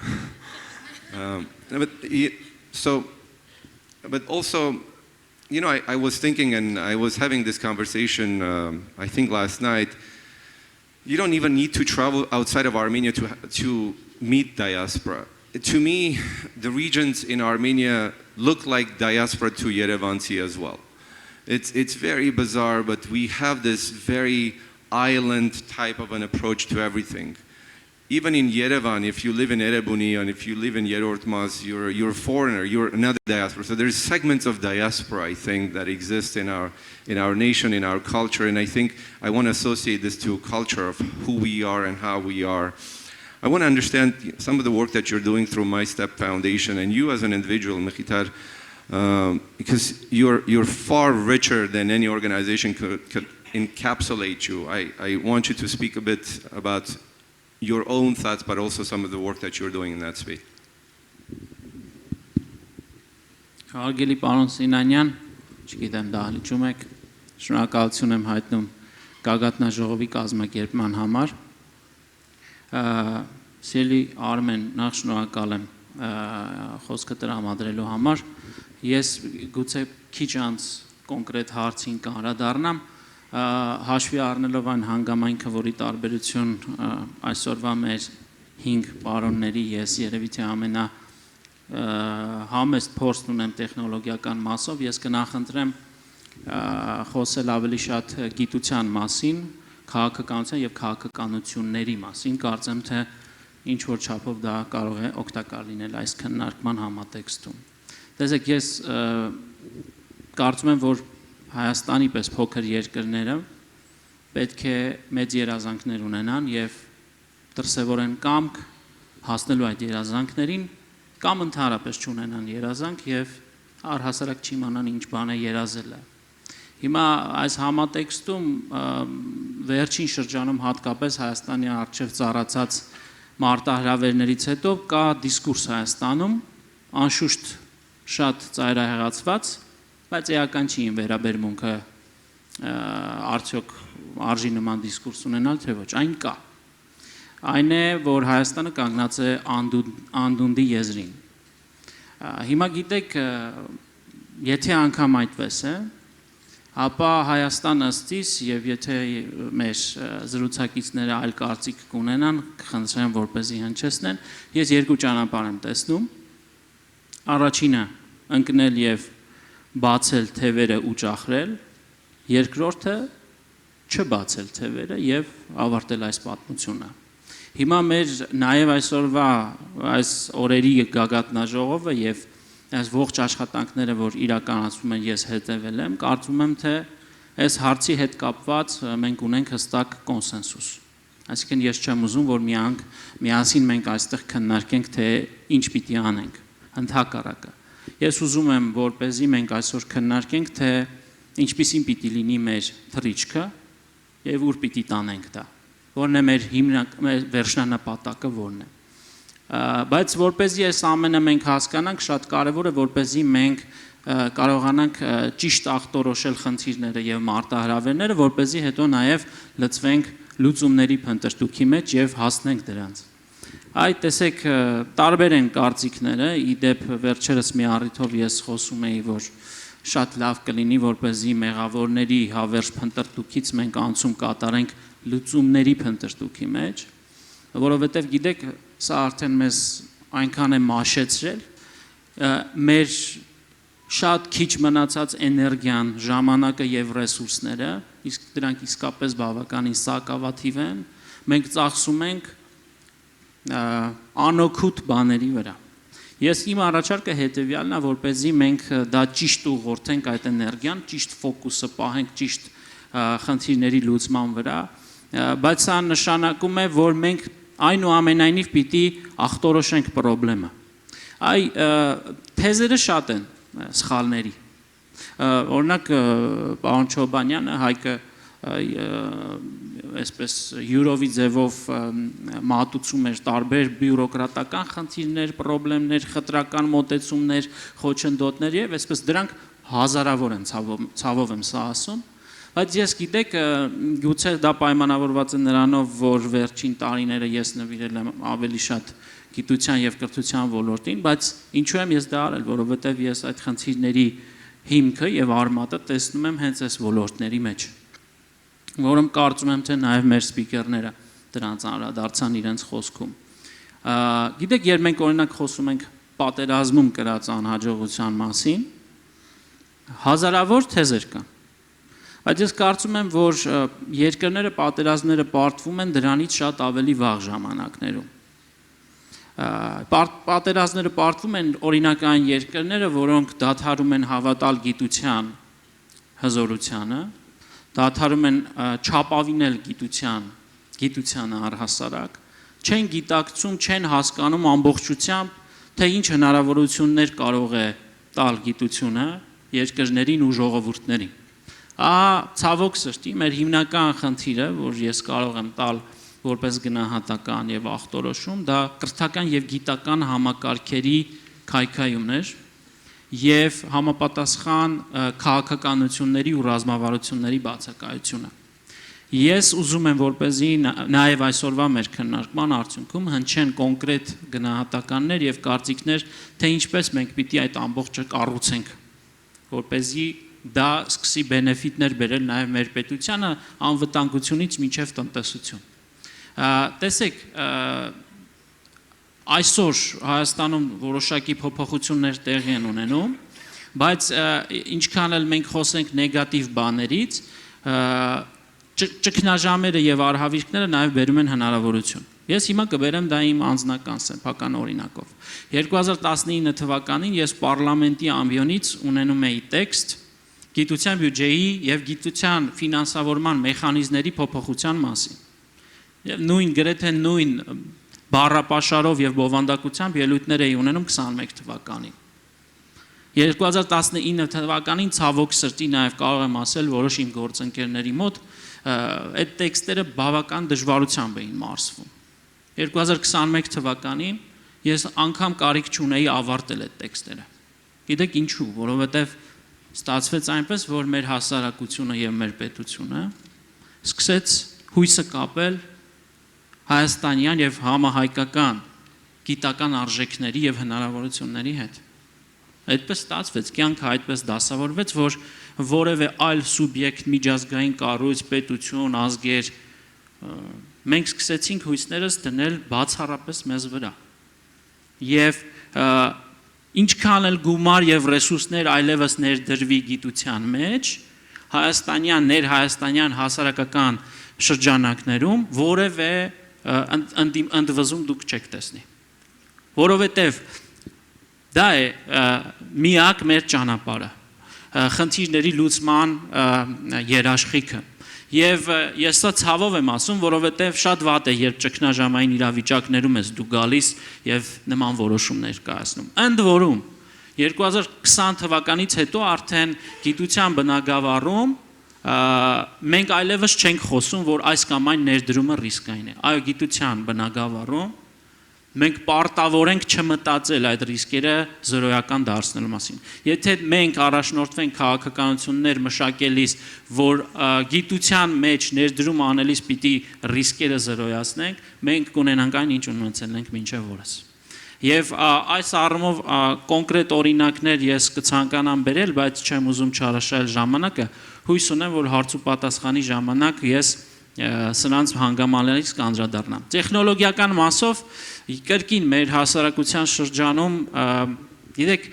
But also, I was thinking, and I was having this conversation, I think last night, you don't even need to travel outside of Armenia to meet diaspora. To me, the regions in Armenia look like diaspora to Yervant as well. It's very bizarre, but we have this very island type of an approach to everything. Even in Yerevan, if you live in Erebuni and if you live in Yerortmaz, you're a foreigner, you're another diaspora. So there's segments of diaspora, I think, that exist in our nation, in our culture, and I think I want to associate this to a culture of who we are and how we are. I want to understand some of the work that you're doing through My Step Foundation, and you as an individual, Mkhitar, because you're far richer than any organization could encapsulate you. I want you to speak a bit about your own thoughts, but also some of the work that you're doing in that space. Հարգելի պարոն Սինանյան, չգիտեմ դահլիճում եք, շնորհակալություն եմ հայտնում գագաթնաժողովի կազմակերպման համար։ Սիրելի Armen, նախ շնորհակալ եմ խոսքը տրամադրելու համար։ Ես գուցե քիչ անց կոնկրետ հարցին կանդրադառնամ, հաշվի առնելով այն հանգամանքը, որի տարբերություն այսօրվա մեր 5 պարոնների ես երևի թե ամենա համեստ փորձն ունեմ տեխնոլոգիական մասով, ես կնախընտրեմ խոսել ավելի շատ գիտության մասին, քաղաքականության եւ քաղաքականությունների մասին, կարծեմ թե ինչ որ չափով դա կարող է օգտակար լինել այս քննարկման համատեքստում։ Տեսեք, ես կարծում եմ, որ Հայաստանի պես փոքր երկրները պետք է մեծ երազանքներ ունենան եւ դրսևորեն կամք հասնելու այդ երազանքներին կամ ընդհանրապես չունենան երազանք եւ առհասարակ չիմանան ինչ բան է երազելը։ Հիմա այս համատեքստում վերջին շրջանում հատկապես Հայաստանի առջև ծառացած մարտահրավերներից հետո կա դիսկուրս Հայաստանում, անշուշտ շատ ծայրահեղացված, բայց էական չի իմ վերաբերմունքը արդյոք արժի նման դիսկուրս ունենալ, թե ոչ, այն կա։ Այն է, որ Հայաստանը կանգնած է անդունդի եզրին։ Հիմա գիտեք, եթե անգամ այդպես է, ապա Հայաստանը ըստիս եւ եթե մեր զրուցակիցները այլ կարծիք կունենան, կխնդրեմ որպեսզի հնչեցնեն, ես երկու ճանապարհ եմ տեսնում։ Առաջինը ընկնել եւ բացել թևերը ու ճախրել, երկրորդը չբացել թևերը եւ ավարտել այս պատմությունը։ Հիմա մեր նաեւ այսօրվա այս օրերի գագաթնաժողովը եւ այս ողջ աշխատանքները, որ իրականացվում են, ես հետևել եմ, կարծում եմ, թե այս հարցի հետ կապված մենք ունենք հստակ կոնսենսուս։ Այսինքն ես չեմ ուզում, որ միասին մենք այստեղ քննարկենք, թե ինչ պիտի անենք, ընդհակառակը։ Ես ուզում եմ, որպեսզի մենք այսօր քննարկենք, թե ինչպիսին պիտի լինի մեր թռիչքը եւ ուր պիտի տանենք դա։ Որն է մեր վերջնանպատակը որն է։ Բայց որպեսզի այս ամենը մենք հասկանանք, շատ կարևոր է, որպեսզի մենք կարողանանք ճիշտ ախտորոշել խնդիրները եւ մարտահրավերները, որպեսզի հետո նաեւ լծվենք լուծումների փնտրտուքի մեջ եւ հասնենք դրանց։ Այդ տեսեք, տարբեր են կարծիքները, իդեպ վերջերս մի առիթով ես խոսում էի, որ շատ լավ կլինի, որպեսզի մեղավորների հավերժ փնտրտուքից մենք անցում կատարենք լուծումների փնտրտուքի մեջ, որովհետև գիտեք, սա արդեն մեզ այնքան է մաշեցրել, մեր շատ քիչ մնացած էներգիան, ժամանակը եւ ռեսուրսները, իսկ դրանք իսկապես բավականին սակավաթիվ են, մենք ծախսում ենք անօգուտ բաների վրա։ Ես իմ առաջարկը հետևյալն է, որպեսզի մենք դա ճիշտ ուղղորդենք այդ էներգիան, ճիշտ ֆոկուսը պահենք ճիշտ խնդիրների լուծման վրա, բայց սա նշանակում է, որ մենք այնուամենայնիվ պիտի ախտորոշենք խնդրեմը։ Այ թեզերը շատ են սխալների։ Օրինակ պարոն Չոբանյանը, Հայկը այսպես յուրովի ձևով մատուցում էր տարբեր բյուրոկրատական խնդիրներ, խնդիրներ, խտրական մոտեցումներ, խոչընդոտներ եւ այսպես դրանք հազարավոր են, ցավով եմ սա ասում, բայց ես գիտեք, գուցե դա պայմանավորված է նրանով, որ վերջին տարիները ես նվիրել եմ ավելի շատ գիտության եւ կրթության ոլորտին, բայց ինչու եմ ես դա արել, որովհետեւ ես այդ խնդիրների հիմքը եւ արմատը տեսնում եմ հենց այս ոլորտների մեջ, որում կարծում եմ, թե նաև մեր սպիկերները դրանց անդրադարձան իրենց խոսքում։ Գիտեք, երբ մենք օրինակ խոսում ենք պատերազմում կրած անհաջողության մասին, հազարավոր թեզեր կան։ Բայց ես կարծում եմ, որ երկրները պատերազմները պարտվում են դրանից շատ ավելի վաղ ժամանակներում։ Պատերազմները պարտվում են օրինակ այն երկրները, որոնք դադարում են հավատալ գիտության հզորությանը, դադարում են չապավինել գիտությանը առհասարակ, չեն գիտակցում, չեն հասկանում ամբողջությամբ, թե ինչ հնարավորություններ կարող է տալ գիտությունը երկրներին ու ժողովուրդներին։ Ցավոք սրտի, մեր հիմնական խնդիրը, որ ես կարող եմ տալ որպես գնահատական եւ ախտորոշում, դա կրթական եւ գիտական համակարգերի քայքայումն էր եւ համապատասխան քաղաքականությունների ու ռազմավարությունների բացակայությունը։ Ես ուզում եմ որպեսզի նաև այսօրվա մեր քննարկման արդյունքում հնչեն կոնկրետ գնահատականներ եւ կարծիքներ, թե ինչպես մենք պիտի այդ ամբողջը կառուցենք, որպեսզի դա սկսի բենեֆիտներ բերել նաև մեր պետությանը անվտանգությունից մինչև տնտեսություն։ Տեսեք, այսօր Հայաստանում որոշակի փոփոխություններ տեղի են ունենում, բայց ինչքան էլ մենք խոսենք նեգատիվ բաներից, ճգնաժամերը եւ արհավիրքները նաև բերում են հնարավորություն։ Ես հիմա կբերեմ դա իմ անձնական սեփական օրինակով։ 2019 թվականին ես պարլամենտի ամբիոնից ունենում էի տեքստ գիտության բյուջեի եւ գիտության ֆինանսավորման մեխանիզմների փոփոխության մասին։ Եվ նույն գրեթե նույն բառապաշարով եւ բովանդակությամբ ելույթներ էի ունենում 21 թվականին։ 2019 թվականին ցավոք սրտի նաև կարող եմ ասել որոշ իմ գործընկերների մոտ այդ տեքստերը բավական դժվարությամբ էին մարսվում։ 2021 թվականին ես անգամ կարիք չունեի ավարտել այդ տեքստերը։ Գիտեք ինչու, որովհետև ստացվեց այնպես, որ մեր հասարակությունը եւ մեր պետությունը սկսեց հույսը կապել հայաստանյան եւ համահայկական գիտական արժեքների եւ հնարավորությունների հետ։ Այդպես ստացվեց, կյանքը այդպես դասավորվեց, որ որևէ այլ սուբյեկտ, միջազգային կառույց, պետություն, ազգեր, մենք սկսեցինք հույսներս դնել բացառապես մեզ վրա։ Եվ ինչքան էլ գումար եւ ռեսուրսներ այլևս ներդրվի գիտության մեջ, ներհայաստանյան հասարակական շրջանակներում որևէ ընդվզում դուք չեք տեսնի։ Որովհետեւ դա է միակ մեր ճանապարհը, խնդիրների լուծման երաշխիքը։ Եվ ես սա ցավով եմ ասում, որովհետև շատ վատ է, երբ ճգնաժամային իրավիճակներում ես դու գալիս եւ նման որոշումներ կայացնում։ Ընդ որում 2020 թվականից հետո արդեն գիտության բնագավառում մենք այլևս չենք խոսում, որ այս կամ այն ներդրումը ռիսկային է։ Այո, գիտության բնագավառում մենք պարտավոր ենք չմտածել այդ ռիսկերը զրոյական դարձնելու մասին։ Եթե մենք առաջնորդվենք քաղաքականություններ մշակելիս, որ գիտության մեջ ներդրում անելիս պիտի ռիսկերը զրոյացնենք, մենք կունենանք այն, ինչ ունեցել ենք մինչև օրս։ Եվ այս առումով կոնկրետ օրինակներ ես կցանկանամ բերել, բայց չեմ ուզում չարաշահել ժամանակը։ Հույս ունեմ, որ հարց ու պատասխանի ժամանակ ես սրանց հանգամանալից կանդրադառնամ։ Տեխնոլոգիական մասով կրկին մեր հասարակության շրջանում գիտեք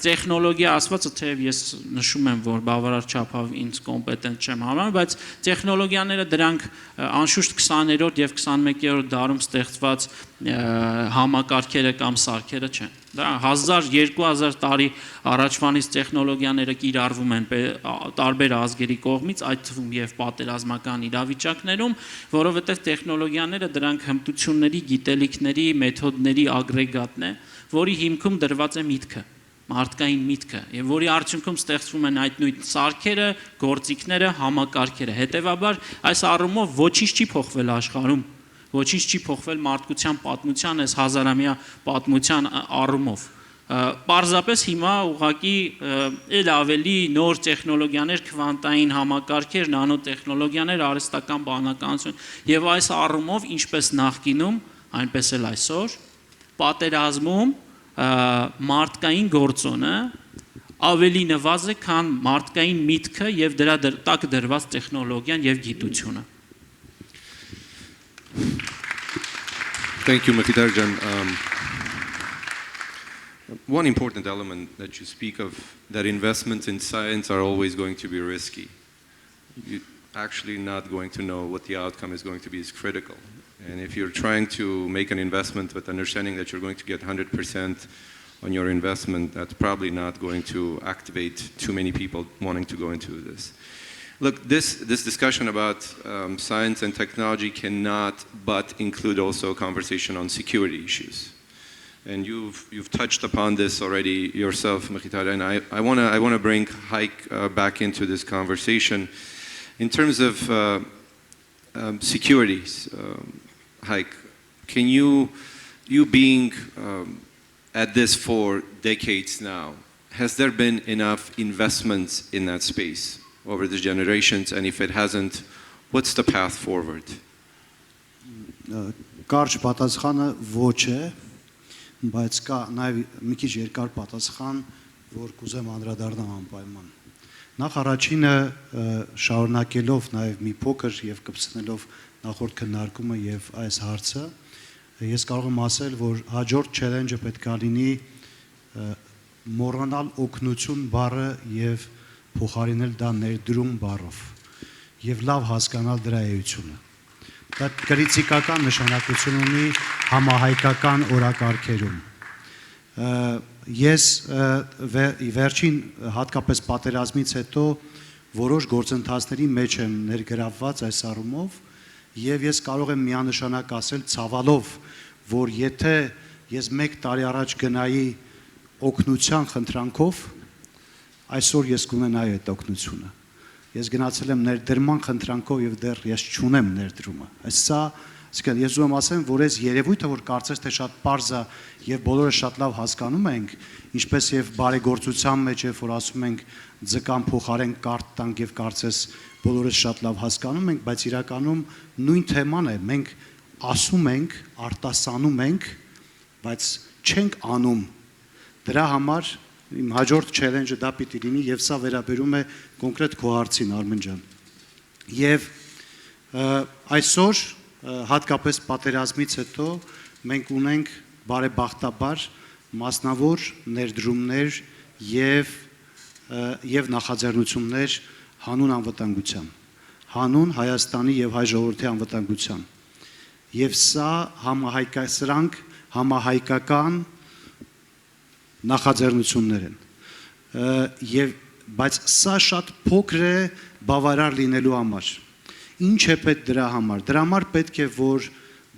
տեխնոլոգիա ասվածը թեև ես նշում եմ, որ բավարար չափով ինձ կոմպետենտ չեմ համարում, բայց տեխնոլոգիաները դրանք անշուշտ 20-րդ եւ 21-րդ դարում ստեղծված համակարգերը կամ սարքերը չեն։ Դա 1000-2000 տարի առաջվանից տեխնոլոգիաները կիրառվում են տարբեր ազգերի կողմից, այդ թվում եւ պատերազմական իրավիճակներում, որովհետեւ տեխնոլոգիաները դրանք հմտությունների, գիտելիքների, մեթոդների ագրեգատն է, որի հիմքում դրված է միտքը, մարդկային միտքը, եւ որի արդյունքում ստեղծվում են այդ նույն սարքերը, գործիքները, համակարգերը։ Հետեւաբար այս առումով ոչինչ չի փոխվել աշխարհում, ոչինչ չի փոխվել մարդկության պատմության, այս հազարամյա պատմության առումով։ Պարզապես հիմա ուղղակի էլ ավելի նոր տեխնոլոգիաներ, քվանտային համակարգեր, նանոտեխնոլոգիաներ, արհեստական բանականություն եւ այս առումով ինչպես նախկինում, այնպես էլ այսօր պատերազմում մարդկային գործոնը ավելի նվազ է, քան մարդկային միտքը եւ դրա տակ դրված տեխնոլոգիան եւ գիտությունը։ Thank you, Mkhitar. One important element that you speak of, that investments in science are always going to be risky. You're actually not going to know what the outcome is going to be is critical. And if you're trying to make an investment with understanding that you're going to get 100% on your investment, that's probably not going to activate too many people wanting to go into this. Look, this discussion about science and technology cannot but include also a conversation on security issues. And you've touched upon this already yourself, Mkhitar, and I want to bring Hayk back into this conversation. In terms of security, Hayk, can you being at this for decades now, has there been enough investments in that space over the generations? And if it hasn't, What's the path forward? Կարճ պատասխանը ոչ է, բայց կա նաև մի քիչ երկար պատասխան, որ կուզեմ անդրադառնամ անպայման։ Նախ առաջինը շարունակելով նաև մի փոքր եւ կպցնելով նախորդ քննարկումը եւ այս հարցը, ես կարող եմ ասել, որ հաջորդ challenge-ը պետք է լինի մոռանալ օգնություն բառը եւ փոխարինել դա ներդրում բառով եւ լավ հասկանալ դրա էությունը։ Դա կրիտիկական նշանակություն ունի համահայկական օրակարգերում։ Ես վերջին հատկապես պատերազմից հետո որոշ գործընթացների մեջ եմ ներգրավված այս առումով եւ ես կարող եմ միանշանակ ասել ցավալով, որ եթե ես 1 տարի առաջ գնայի օգնության խնդրանքով, այսօր ես կունենայի այդ օգնությունը։ Ես գնացել եմ ներդրման խնդրանքով եւ դեռ ես չունեմ ներդրումը։ Սա, այսինքն ես ուզում եմ ասեմ, որ այս երևույթը, որ կարծես թե շատ པարզ է եւ բոլորը շատ լավ հասկանում ենք, ինչպես եւ բարեգործության մեջ է, որ ասում ենք ձկան փոխարեն կարտ տանք եւ կարծես բոլորը շատ լավ հասկանում ենք, բայց իրականում նույն թեման է։ Մենք ասում ենք, արտասանում ենք, բայց չենք անում։ Դրա համար իմ հաջորդ challenge-ը դա պիտի լինի եւ սա վերաբերում է կոնկրետ քո հարցին, Արմեն ջան։ Եվ այսօր հատկապես պատերազմից հետո մենք ունենք բարեբախտաբար մասնավոր ներդրումներ եւ նախաձեռնություններ հանուն անվտանգության, հանուն Հայաստանի եւ հայ ժողովրդի անվտանգության։ Եվ սա սրանք համահայկական նախաձեռնություններ են բայց սա շատ փոքր է բավարար լինելու համար։ Ինչ է պետք դրա համար։ Դրա համար պետք է որ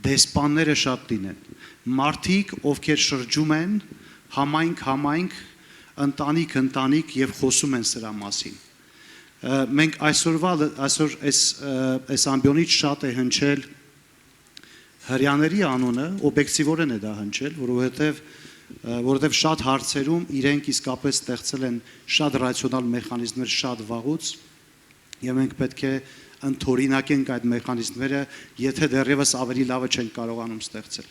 դեսպանները շատ լինեն, մարդիկ ովքեր շրջում են համայնք, ընտանիք եւ խոսում են սրա մասին։ Մենք այսօր այս ամբիոնից շատ է հնչել հрьяաների անունը, օբյեկտիվորեն է դա հնչել, որովհետև շատ հարցերում իրենք իսկապես ստեղծել են շատ ռացիոնալ մեխանիզմներ շատ վաղուց եւ մենք պետք է ընդօրինակենք այդ մեխանիզմները, եթե դեռևս ավելի լավը չեն կարողանում ստեղծել։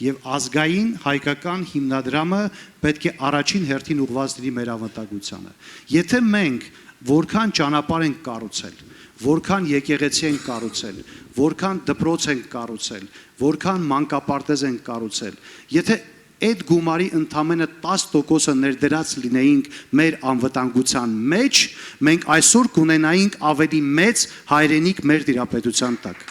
Եվ ազգային հայկական հիմնադրամը պետք է առաջին հերթին ուղղված լինի մեր անվտանգությանը։ Եթե մենք որքան ճանապարհ ենք կառուցել, որքան եկեղեցի ենք կառուցել, որքան դպրոց ենք կառուցել, որքան մանկապարտեզ ենք կառուցել, եթե այդ գումարի ընդամենը 10%-ը ներդրած լինեինք մեր անվտանգության մեջ, մենք այսօր կունենայինք ավելի մեծ հայրենիք մեր դիրապետության տակ։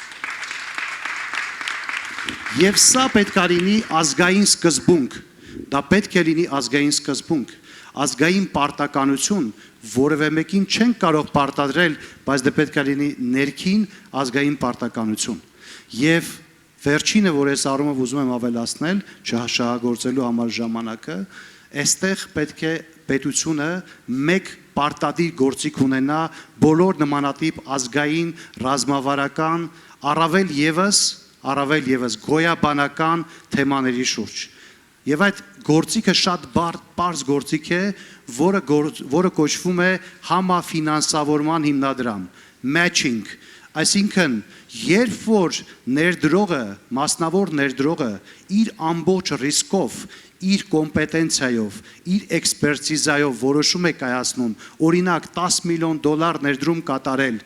Եվ սա պետք է լինի ազգային սկզբունք, դա պետք է լինի ազգային սկզբունք, ազգային պարտականություն, որևէ մեկին չենք կարող պարտադրել, բայց դա պետք է լինի ներքին ազգային պարտականություն։ Եվ վերջինը, որ ես առումով ուզում եմ ավելացնել, շահագործելու համար ժամանակը, այստեղ պետք է պետությունը մեկ պարտադիր գործիք ունենա բոլոր նմանատիպ ազգային, ռազմավարական, առավել եւս գոյաբանական թեմաների շուրջ։ Եվ այդ գործիքը շատ պարզ գործիք է, որը կոչվում է համաֆինանսավորման հիմնադրամ, matching, այսինքն երբ որ ներդրողը, մասնավոր ներդրողը իր ամբողջ ռիսկով, իր կոմպետենցիայով, իր էքսպերտիզայով որոշում է կայացնում, օրինակ $10 միլիոն ներդրում կատարել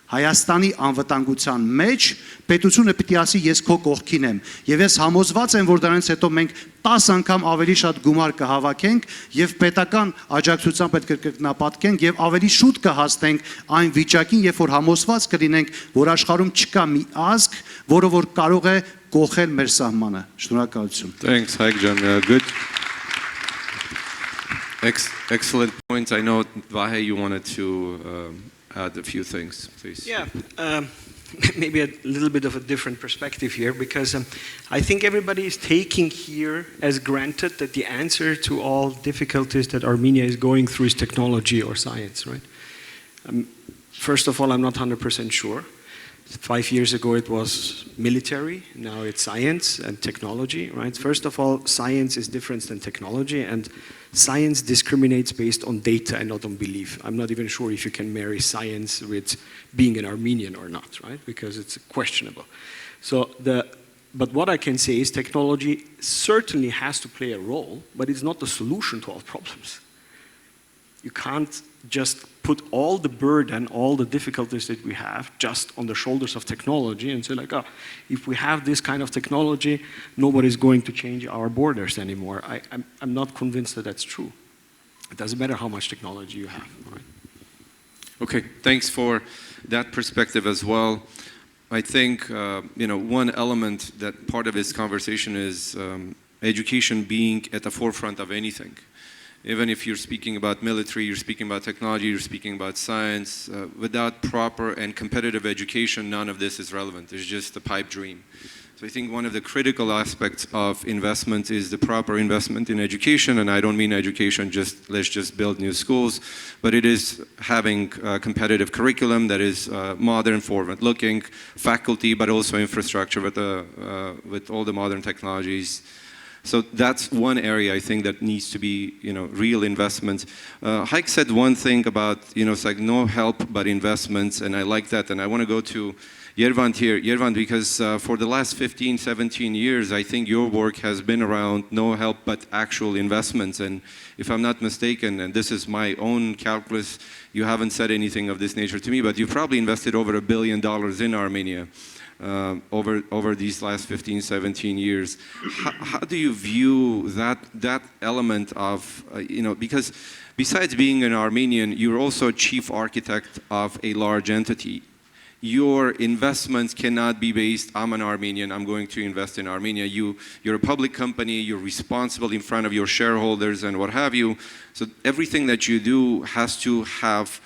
Հայաստանի անվտանգության մեջ, պետությունը պիտի ասի ես քո կողքին եմ, եւ ես համոզված եմ, որ դրանից հետո մենք 10 անգամ ավելի շատ գումար կհավաքենք եւ պետական աջակցության պետք է կրկնապատկենք եւ ավելի շուտ կհասնենք այն վիճակին, երբ որ համոզված կլինենք, որ աշխարհում չկա մի ազգ, որը որ կարող է կողել մեր սահմանը։ Շնորհակալություն։ Thanks, Hayk Jan. Good. Excellent point. I know, Vahe, you wanted to add a few things, please. Yeah, maybe a little bit of a different perspective here, because I think everybody is taking here as granted that the answer to all difficulties that Armenia is going through is technology or science, right? First of all, I'm not 100% sure. 5 years ago it was military, now it's science and technology, right? First of all, science is different than technology, and science discriminates based on data and not on belief. I'm not even sure if you can marry science with being an Armenian or not, right? Because it's questionable. But what I can say is technology certainly has to play a role, but it's not the solution to all problems. You can't just put all the burden, all the difficulties that we have just on the shoulders of technology and say like, oh, if we have this kind of technology, nobody's going to change our borders anymore. I'm not convinced that that's true. It doesn't matter how much technology you have. Right? Okay, thanks for that perspective as well. I think one element that part of this conversation is education being at the forefront of anything. Even if you're speaking about military, you're speaking about technology, you're speaking about science, without proper and competitive education, none of this is relevant. It's just a pipe dream. So I think one of the critical aspects of investment is the proper investment in education, and I don't mean education, let's just build new schools, but it is having a competitive curriculum that is modern, forward-looking, faculty, but also infrastructure with all the modern technologies. So that's one area I think that needs to be, real investment. Hayk said one thing about, it's like no help but investments, and I like that. And I want to go to Yervant here. Yervant, because for the last 15, 17 years, I think your work has been around no help but actual investments. And if I'm not mistaken, and this is my own calculus, you haven't said anything of this nature to me, but you probably invested over $1 billion in Armenia. Over these last 15, 17 years. How do you view that element of, because besides being an Armenian, you're also chief architect of a large entity. Your investments cannot be based, I'm an Armenian, I'm going to invest in Armenia. You're a public company, you're responsible in front of your shareholders and what have you. So everything that you do has to have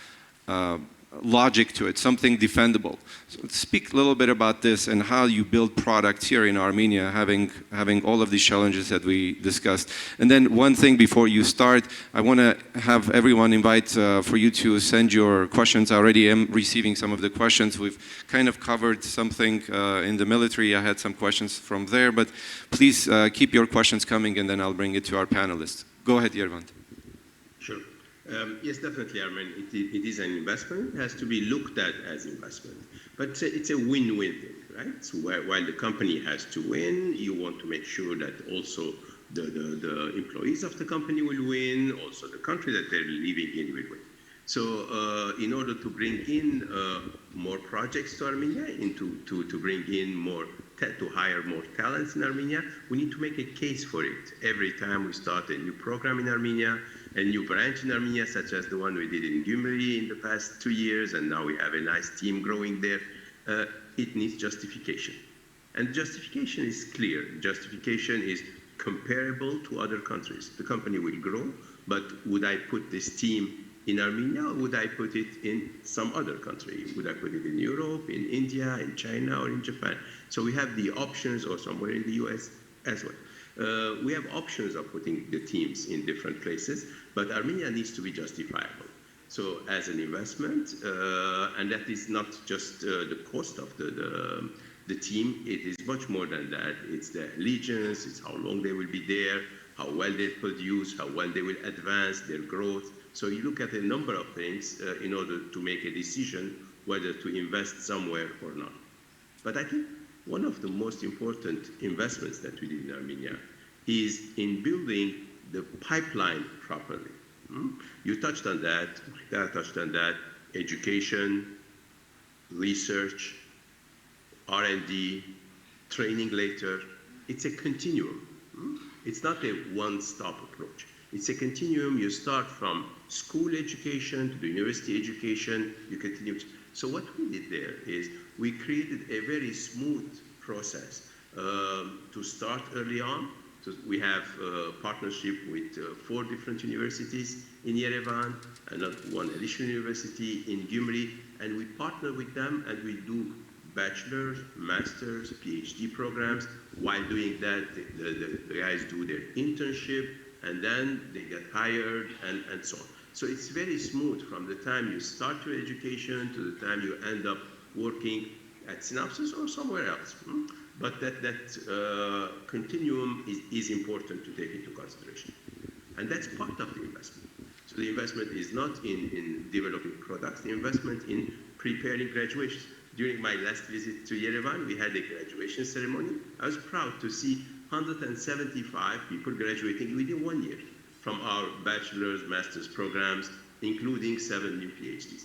logic to it, something defendable. So speak a little bit about this and how you build products here in Armenia, having all of these challenges that we discussed. And then one thing before you start, I want to have everyone invite for you to send your questions. I already am receiving some of the questions. We've kind of covered something in the military. I had some questions from there, but please keep your questions coming and then I'll bring it to our panelists. Go ahead, Yervant. Sure. Yes, definitely, Armen. It is an investment. It has to be looked at as investment. But it's a win-win thing, right? So while the company has to win, you want to make sure that also the employees of the company will win, also the country that they're living in will win. So in order to bring in more projects to Armenia, to bring in to hire more talents in Armenia, we need to make a case for it. Every time we start a new program in Armenia, a new branch in Armenia, such as the one we did in Gyumri in the past 2 years, and now we have a nice team growing there, it needs justification. And justification is clear. Justification is comparable to other countries. The company will grow, but would I put this team in Armenia, or would I put it in some other country? Would I put it in Europe, in India, in China, or in Japan? So we have the options, or somewhere in the US as well. We have options of putting the teams in different places, but Armenia needs to be justifiable. So as an investment, and that is not just the cost of the team, it is much more than that. It's the allegiance, it's how long they will be there, how well they produce, how well they will advance their growth. So you look at a number of things in order to make a decision whether to invest somewhere or not. But I think one of the most important investments that we did in Armenia is in building the pipeline properly. You touched on that, Mkhitar touched on that, education, research, R&D, training later. It's a continuum. It's not a one-stop approach. It's a continuum. You start from school education to the university education, you continue. So what we did there is we created a very smooth process to start early on. So we have a partnership with 4 different universities in Yerevan, and one additional university in Gyumri, and we partner with them and we do bachelor's, master's, PhD programs. While doing that, the guys do their internship, and then they get hired, and so on. So it's very smooth from the time you start your education to the time you end up working at Synopsys or somewhere else. But that continuum is important to take into consideration. And that's part of the investment. So the investment is not in developing products, the investment in preparing graduations. During my last visit to Yerevan, we had a graduation ceremony. I was proud to see 175 people graduating within 1 year from our bachelor's, master's programs, including 7 new PhDs.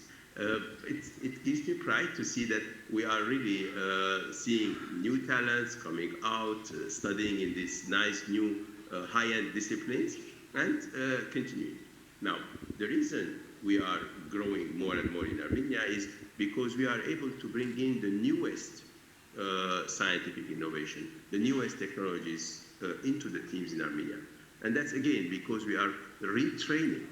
It gives me pride to see that we are really seeing new talents coming out, studying in these nice new high-end disciplines, and continuing. Now, the reason we are growing more and more in Armenia is because we are able to bring in the newest scientific innovation, the newest technologies into the teams in Armenia. And that's, again, because we are retraining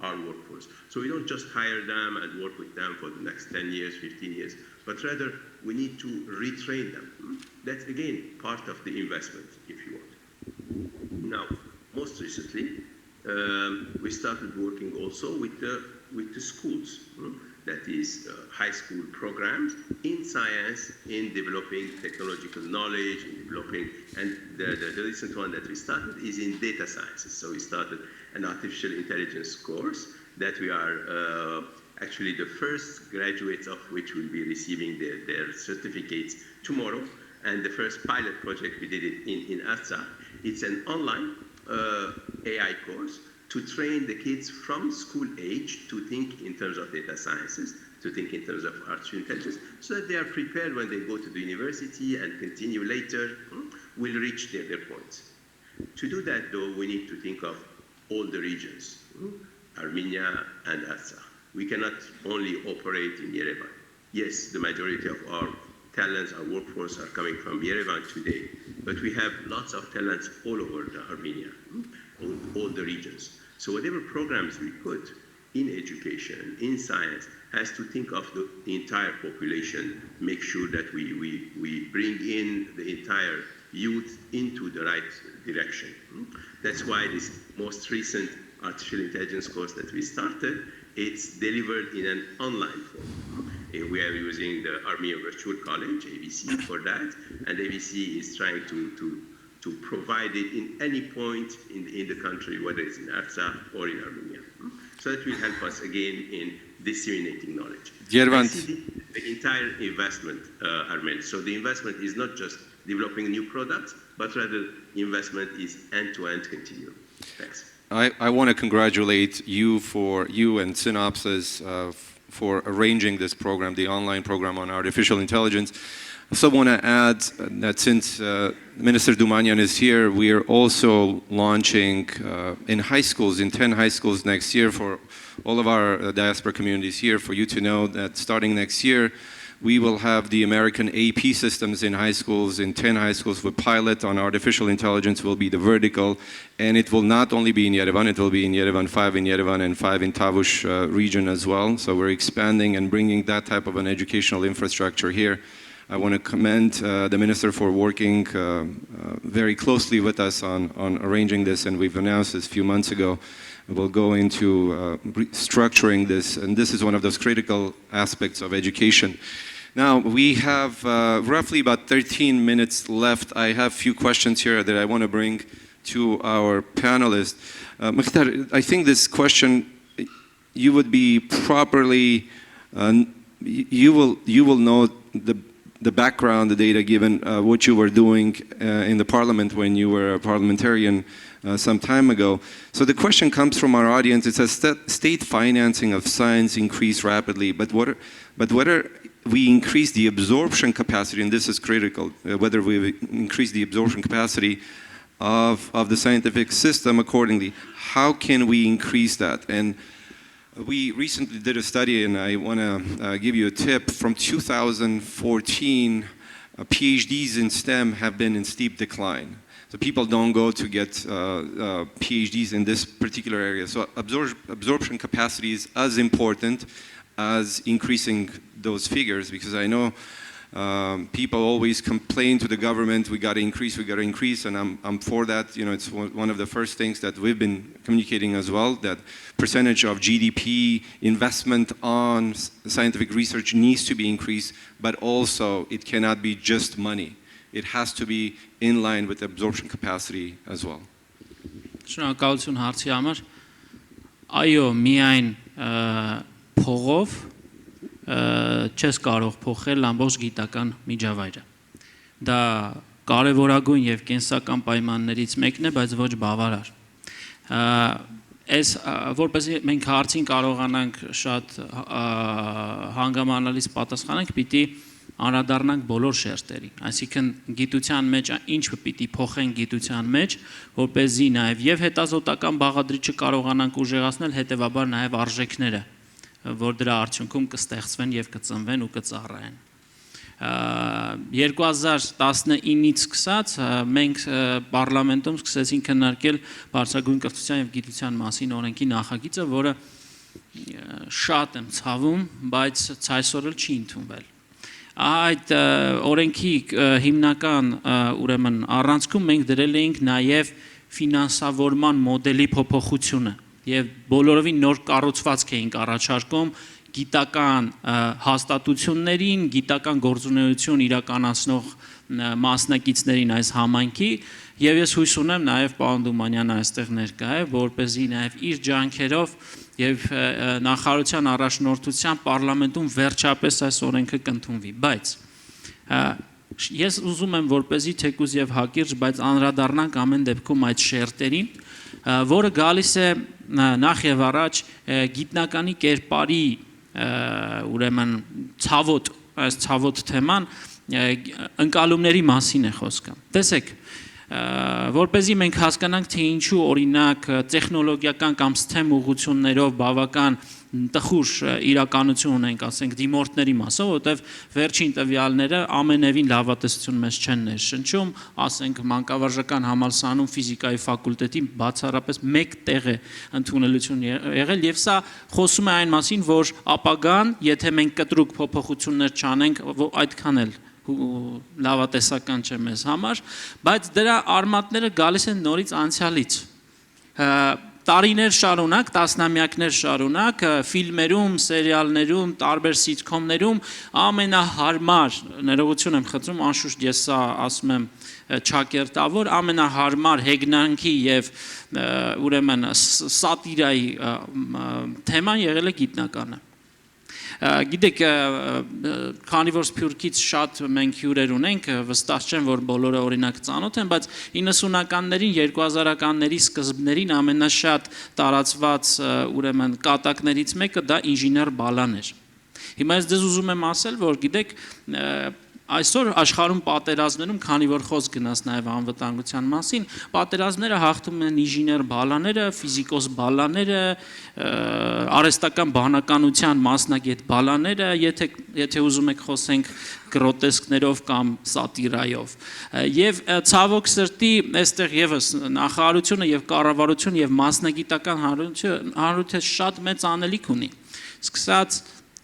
our workforce. So we don't just hire them and work with them for the next 10 years, 15 years, but rather we need to retrain them. That's, again, part of the investment, if you want. Now, most recently, we started working also with the schools. That is high school programs in science, in developing technological knowledge, in developing, and the recent one that we started is in data sciences. So we started an artificial intelligence course that we are actually the first graduates of which will be receiving their certificates tomorrow. And the first pilot project, we did it in Artsakh. It's an online AI course to train the kids from school age to think in terms of data sciences, to think in terms of artificial intelligence, so that they are prepared when they go to the university and continue later, will reach their points. To do that, though, we need to think of all the regions, Armenia and Artsakh. We cannot only operate in Yerevan. Yes, the majority of our talents, our workforce are coming from Yerevan today, but we have lots of talents all over Armenia, all the regions. So whatever programs we put in education, in science, has to think of the entire population, make sure that we bring in the entire youth into the right direction. That's why this most recent artificial intelligence course that we started, it's delivered in an online form. We are using the Armenian Virtual College, ABC, for that, and ABC is trying to provide it in any point in the country, whether it's in Artsakh or in Armenia. So that will help us again in disseminating knowledge. Yervant. The entire investment, Armen. So the investment is not just developing new products, but rather investment is end-to-end continuum. Thanks. I want to congratulate you and Synopsys for arranging this program, the online program on artificial intelligence. I also want to add that since Minister Chobanyan is here, we are also launching in high schools, in 10 high schools next year for all of our diaspora communities here, for you to know that starting next year, we will have the American AP systems in high schools, in 10 high schools with pilot on artificial intelligence will be the vertical, and it will not only be in Yerevan, it will be in Yerevan 5 in Yerevan and 5 in Tavush region as well. So we're expanding and bringing that type of an educational infrastructure here. I want to commend the Minister for working very closely with us on arranging this, and we've announced this a few months ago. We'll go into structuring this, and this is one of those critical aspects of education. Now, we have roughly about 13 minutes left. I have a few questions here that I want to bring to our panelists. Mkhitar, I think this question, you would be properly, you will know the background, the data, given what you were doing in the parliament when you were a parliamentarian some time ago. So the question comes from our audience. It says state financing of science increased rapidly, but whether we increase the absorption capacity, and this is critical, whether we increase the absorption capacity of the scientific system accordingly, how can we increase that? And we recently did a study, and I want to give you a tip. From 2014, PhDs in STEM have been in steep decline. So people don't go to get PhDs in this particular area. So absorption capacity is as important as increasing those figures, because I know People always complain to the government, we got to increase, and I'm for that. You know, it's one of the first things that we've been communicating as well, that percentage of GDP investment on scientific research needs to be increased, but also it cannot be just money. It has to be in line with absorption capacity as well. Շնորհակալություն հարցի համար։ Այո, միայն փողով չես կարող փոխել ամբողջ գիտական միջավայրը։ Դա կարևորագույն եւ կենսական պայմաններից մեկն է, բայց ոչ բավարար։ Այս որպեսզի մենք հարցին կարողանանք շատ հանգամանալից պատասխանենք, պիտի անդրադառնանք բոլոր շերտերին, այսինքն գիտության մեջ ինչ պիտի փոխենք գիտության մեջ, որպեսզի նաև եւ հետազոտական բաղադրիչը կարողանանք ուժեղացնել, հետեւաբար նաև արժեքները, որ դրա արդյունքում կստեղծվեն եւ կծնվեն ու կծառայեն։ 2019-ից սկսած մենք պարլամենտում սկսեցինք քննարկել բարձրագույն կրթության եւ գիտության մասին օրենքի նախագիծը, որը շատ եմ ցավում, բայց ցայսօր էլ չի ընդունվել։ Այդ օրենքի հիմնական ուրեմն առանցքում մենք դրել էինք նաև ֆինանսավորման մոդելի փոփոխությունը եւ բոլորովին նոր կառուցվածք էինք առաջարկում գիտական հաստատություններին, գիտական գործունեություն իրականացնող մասնակիցներին այս համայնքի եւ ես հույս ունեմ նաև պարոն Դումանյանը այստեղ ներկա է, որպեսզի նաև իր ջանքերով եւ նախարարության առաջնորդությամբ պարլամենտում վերջապես այս օրենքը կընդունվի, բայց ես ուզում եմ որպեսզի թեկուզ եւ հակիրճ, բայց անդրադառնանք ամեն դեպքում այդ շերտերին, որը գալիս է նախ եւ առաջ գիտնականի կերպարի ուրեմն ցավոտ թեման ընկալումների մասին է խոսքը։ Տեսեք, որպեսզի մենք հասկանանք, թե ինչու օրինակ տեխնոլոգիական կամ STEM ուղղություններով բավական տխուր իրականություն ունենք, ասենք դիմորդների մասով, որտեղ վերջին տվյալները ամենևին լավատեսություն մեզ չեն ներշնչում, ասենք մանկավարժական համալսարանում ֆիզիկայի ֆակուլտետի բացառապես մեկ տեղ է ընդունելություն եղել, եւ սա խոսում է այն մասին, որ ապագան, եթե մենք կտրուկ փոփոխություններ չանենք, այդքան էլ լավատեսական չէ մեզ համար, բայց դրա արմատները գալիս են նորից անցյալից։ Տարիներ շարունակ, տասնամյակներ շարունակ ֆիլմերում, սերիալներում, տարբեր սիթքոմներում ամենահարմար, ներողություն եմ խնդրում, անշուշտ ես սա ասում եմ չակերտավոր, ամենահարմար հեգնանքի եւ ուրեմն սատիրայի թեման եղել է գիտնականը։ Գիտեք, քանի որ Սփյուռքից շատ մենք հյուրեր ունենք, վստահ չեմ, որ բոլորը օրինակ ծանոթ են, բայց 90-ականներին, 2000-ականների սկզբներին ամենաշատ տարածված ուրեմն կատակներից մեկը դա ինժեներ բալան էր։ Հիմա ես ձեզ ուզում եմ ասել, որ գիտեք, այսօր աշխարհում պատերազմներում, քանի որ խոսք գնաց նաև անվտանգության մասին, պատերազմները հաղթում են ինժեներ բալաները, ֆիզիկոս բալաները, արհեստական բանականության մասնագետ բալաները, եթե ուզում եք խոսենք գրոտեսկներով կամ սատիրայով։ Եվ ցավոք սրտի, այստեղ եւս նախարարությունը եւ կառավարությունը եւ մասնագիտական հանրությունը շատ մեծ անելիք ունի։ Սկսած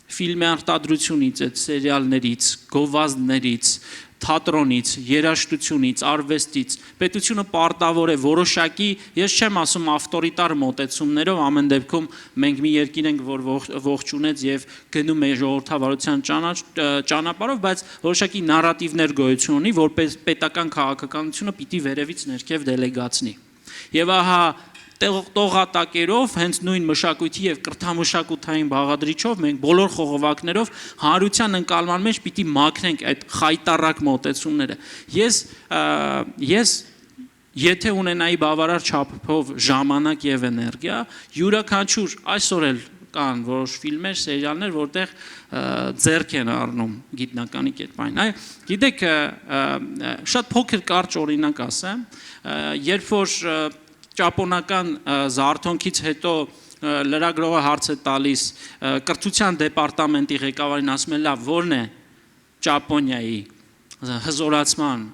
ֆիլմի արտադրությունից, այդ սերիալներից, գովազդներից, թատրոնից, երաժշտությունից, արվեստից, պետությունը պարտավոր է որոշակի, ես չեմ ասում ավտորիտար մոտեցումներով, ամեն դեպքում մենք մի երկիր ենք, որ ողջունեց եւ գնում է ժողովրդավարության ճանապարհով, բայց որոշակի նարատիվներ գոյություն ունի, որպես պետական քաղաքականությունը պիտի վերևից ներքև դելեգացնի։ Եվ ահա տողատակերով, հենց նույն մշակույթի եւ կրթամշակութային բաղադրիչով մենք բոլոր խողովակներով հանրության ընկալման մեջ պիտի մաքնենք այդ խայտարակ մոտեցումները։ Ես եթե ունենայի բավարար չափով ժամանակ եւ էներգիա, յուրաքանչյուր այսօր էլ կան որոշ ֆիլմեր, սերիալներ, որտեղ ձեռք են առնում գիտնականի կերպարին։ Այ գիտեք, շատ փոքր կարճ օրինակ ասեմ, երբ որ ճապոնական զարթոնքից հետո լրագրողը հարց է տալիս կրթության դեպարտամենտի ղեկավարին, ասում է լավ, որն է Ճապոնիայի հզորացման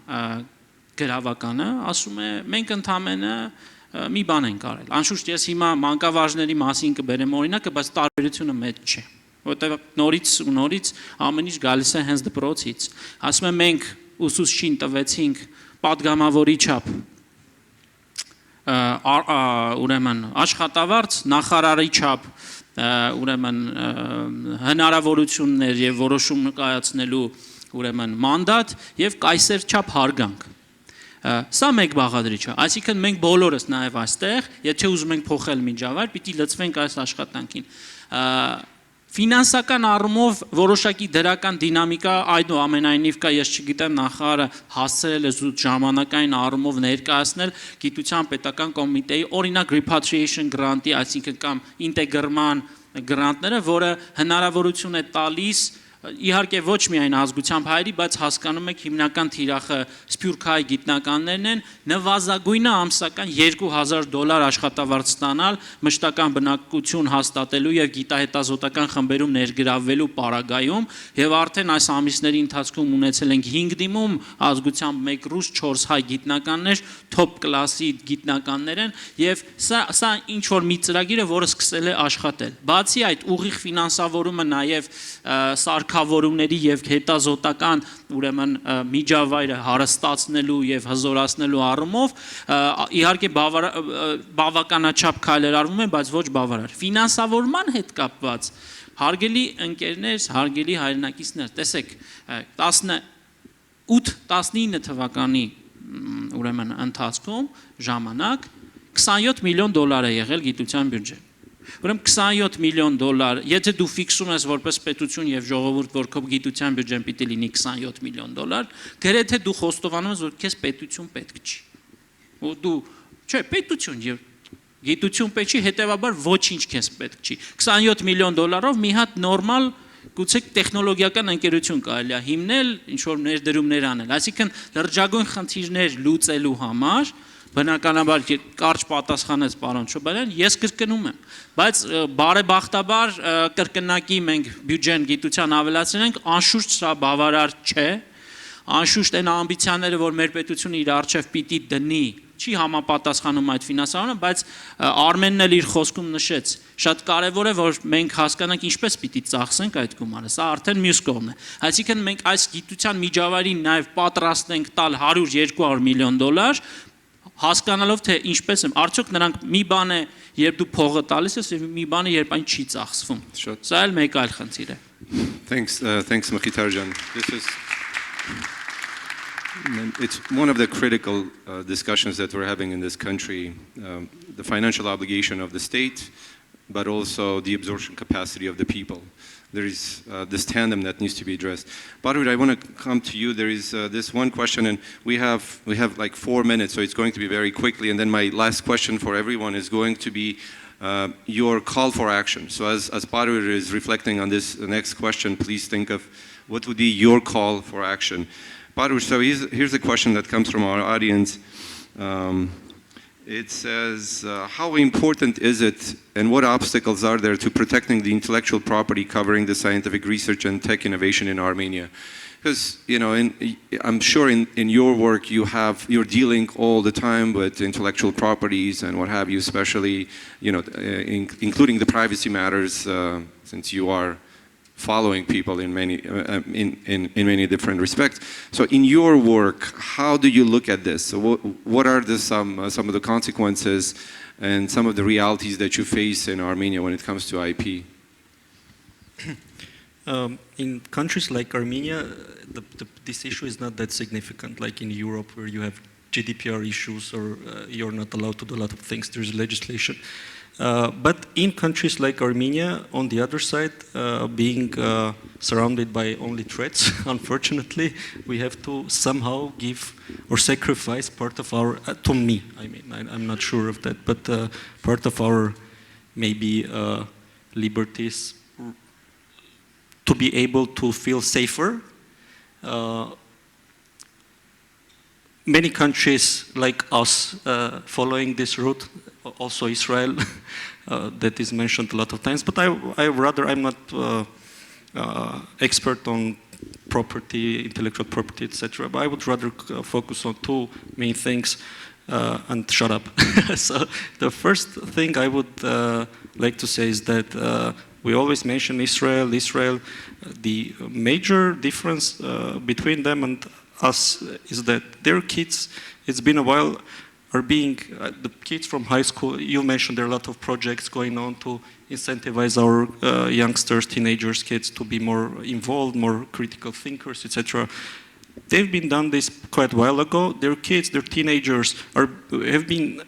գրավականը, ասում է մենք ընդամենը մի բան ենք արել։ Անշուշտ ես հիմա մանկավարժների մասին կբերեմ օրինակը, բայց տարբերությունը մեծ չէ։ որտեղ նորից ու նորից ամեն ինչ գալիս է հենց դպրոցից։ Ասում եմ մենք ուսուցչին տվեցինք падգամավորի չափ ուրեմն աշխատավարձ, նախարարի չափ ուրեմն հնարավորություններ եւ որոշում կայացնելու ուրեմն մանդատ եւ կայսեր չափ հարգանք։ Սա մեկ բաղադրիչ է, այսինքն մենք բոլորս նաև այստեղ, եթե ուզում ենք փոխել միջավայր, պիտի լծվենք այս աշխատանքին։ Ֆինանսական առումով որոշակի դրական դինամիկա այնուամենայնիվ կա, ես չգիտեմ նախարարը հասցրել է զուտ ժամանակային առումով ներկայացնել գիտության պետական կոմիտեի օրինակ repatriation grant-ի, այսինքն կամ ինտեգրման գրանտները, որը հնարավորություն է տալիս իհարկե ոչ միայն ազգությամբ հայերի, բայց հասկանում եք հիմնական թիրախը սփյուռքահայ գիտնականներն են, նվազագույնը ամսական $2000 աշխատավարձ ստանալ մշտական բնակություն հաստատելու եւ գիտահետազոտական խմբերում ներգրավվելու պարագայում եւ արդեն այս ամիսների ընթացքում ունեցել ենք 5 դիմում ազգությամբ 1 ռուս, 4 հայ գիտնականներ, top կլասի գիտնականներ են եւ սա ինչ որ մի ծրագիր է, որը սկսել է աշխատել։ Բացի այդ ուղիղ ֆինանսավորումը նաեւ սարքավորումների եւ հետազոտական ուրեմն միջավայրը հարստացնելու եւ հզորացնելու առումով իհարկե բավականաչափ քայլեր արվում են, բայց ոչ բավարար։ Ֆինանսավորման հետ կապված հարգելի ընկերներ, հարգելի հայրենակիցներ, տեսեք 18-19 թվականի ուրեմն ընթացքում ժամանակ $27 միլիոն է եղել գիտության բյուջեն։ Ուրեմն $27 միլիոն, եթե դու ֆիքսում ես որպես պետություն եւ ժողովուրդ, որ քո գիտության բյուջեն պիտի լինի $27 միլիոն, գրեթե դու խոստովանում ես, որ քեզ պետություն պետք չի։ Ու դու, չէ, պետություն եւ գիտություն պետք չի, հետեւաբար ոչինչ քեզ պետք չի։ $27 միլիոն մի հատ նորմալ գուցե տեխնոլոգիական ընկերություն կարելի է հիմնել, ինչ որ ներդրումներ անել։ Այսինքն լրջագույն խնդիրներ լուծելու համար բնականաբար կարճ պատասխանեց պարոն Չոբանյան, ես կրկնում եմ, բայց բարեբախտաբար կրկնակի մենք բյուջեն գիտության ավելացրել ենք, անշուշտ սա բավարար չէ, անշուշտ այն ամբիցիաները, որ մեր պետությունը իր առջև պիտի դնի, չի համապատասխանում այդ ֆինանսավորումը, բայց Արմենն էլ իր խոսքում նշեց, շատ կարևոր է, որ մենք հասկանանք ինչպես պիտի ծախսենք այդ գումարը, սա արդեն մյուս կողմն է։ Այսինքն մենք այս գիտության միջավայրին նաև պատրաստ ենք տալ $100-200 միլիոն, հասկանալով թե ինչպես եմ, արդյոք նրանք մի բան է, երբ դու փողը տալիս ես, եւ մի բան է, երբ այն չի ծախսվում։ Սա էլ մեկ այլ խնդիր է։ Thanks Mkhitar Jan. It's one of the critical discussions that we're having in this country, the financial obligation of the state, but also the absorption capacity of the people. There is this tandem that needs to be addressed. Paruyr, I want to come to you. There is this one question, and we have like 4 minutes, so it's going to be very quickly. And then my last question for everyone is going to be your call for action. So as Paruyr is reflecting on this next question, please think of what would be your call for action. Paruyr, so here's a question that comes from our audience. It says, how important is it and what obstacles are there to protecting the intellectual property covering the scientific research and tech innovation in Armenia? Because, you know, I'm sure in your work you're dealing all the time with intellectual properties and what have you, especially, you know, including the privacy matters, since you are following people in many different respects. So in your work, how do you look at this? So what are some of the consequences and some of the realities that you face in Armenia when it comes to IP? In countries like Armenia, this issue is not that significant, like in Europe where you have GDPR issues or you're not allowed to do a lot of things, there's legislation. But in countries like Armenia, on the other side, being surrounded by only threats, unfortunately, we have to somehow give or sacrifice part of our, to me, I mean, I'm not sure of that, but part of our maybe liberties to be able to feel safer. Many countries like us following this route, also Israel, that is mentioned a lot of times, but I'm not expert on property, intellectual property, etc. But I would rather focus on two main things and shut up. So the first thing I would like to say is that we always mention Israel. The major difference between them and us is that their kids, it's been a while, are being, the kids from high school, you mentioned there are a lot of projects going on to incentivize our youngsters, teenagers, kids to be more involved, more critical thinkers, etc. They've been done this quite a while ago. Their kids, their teenagers have been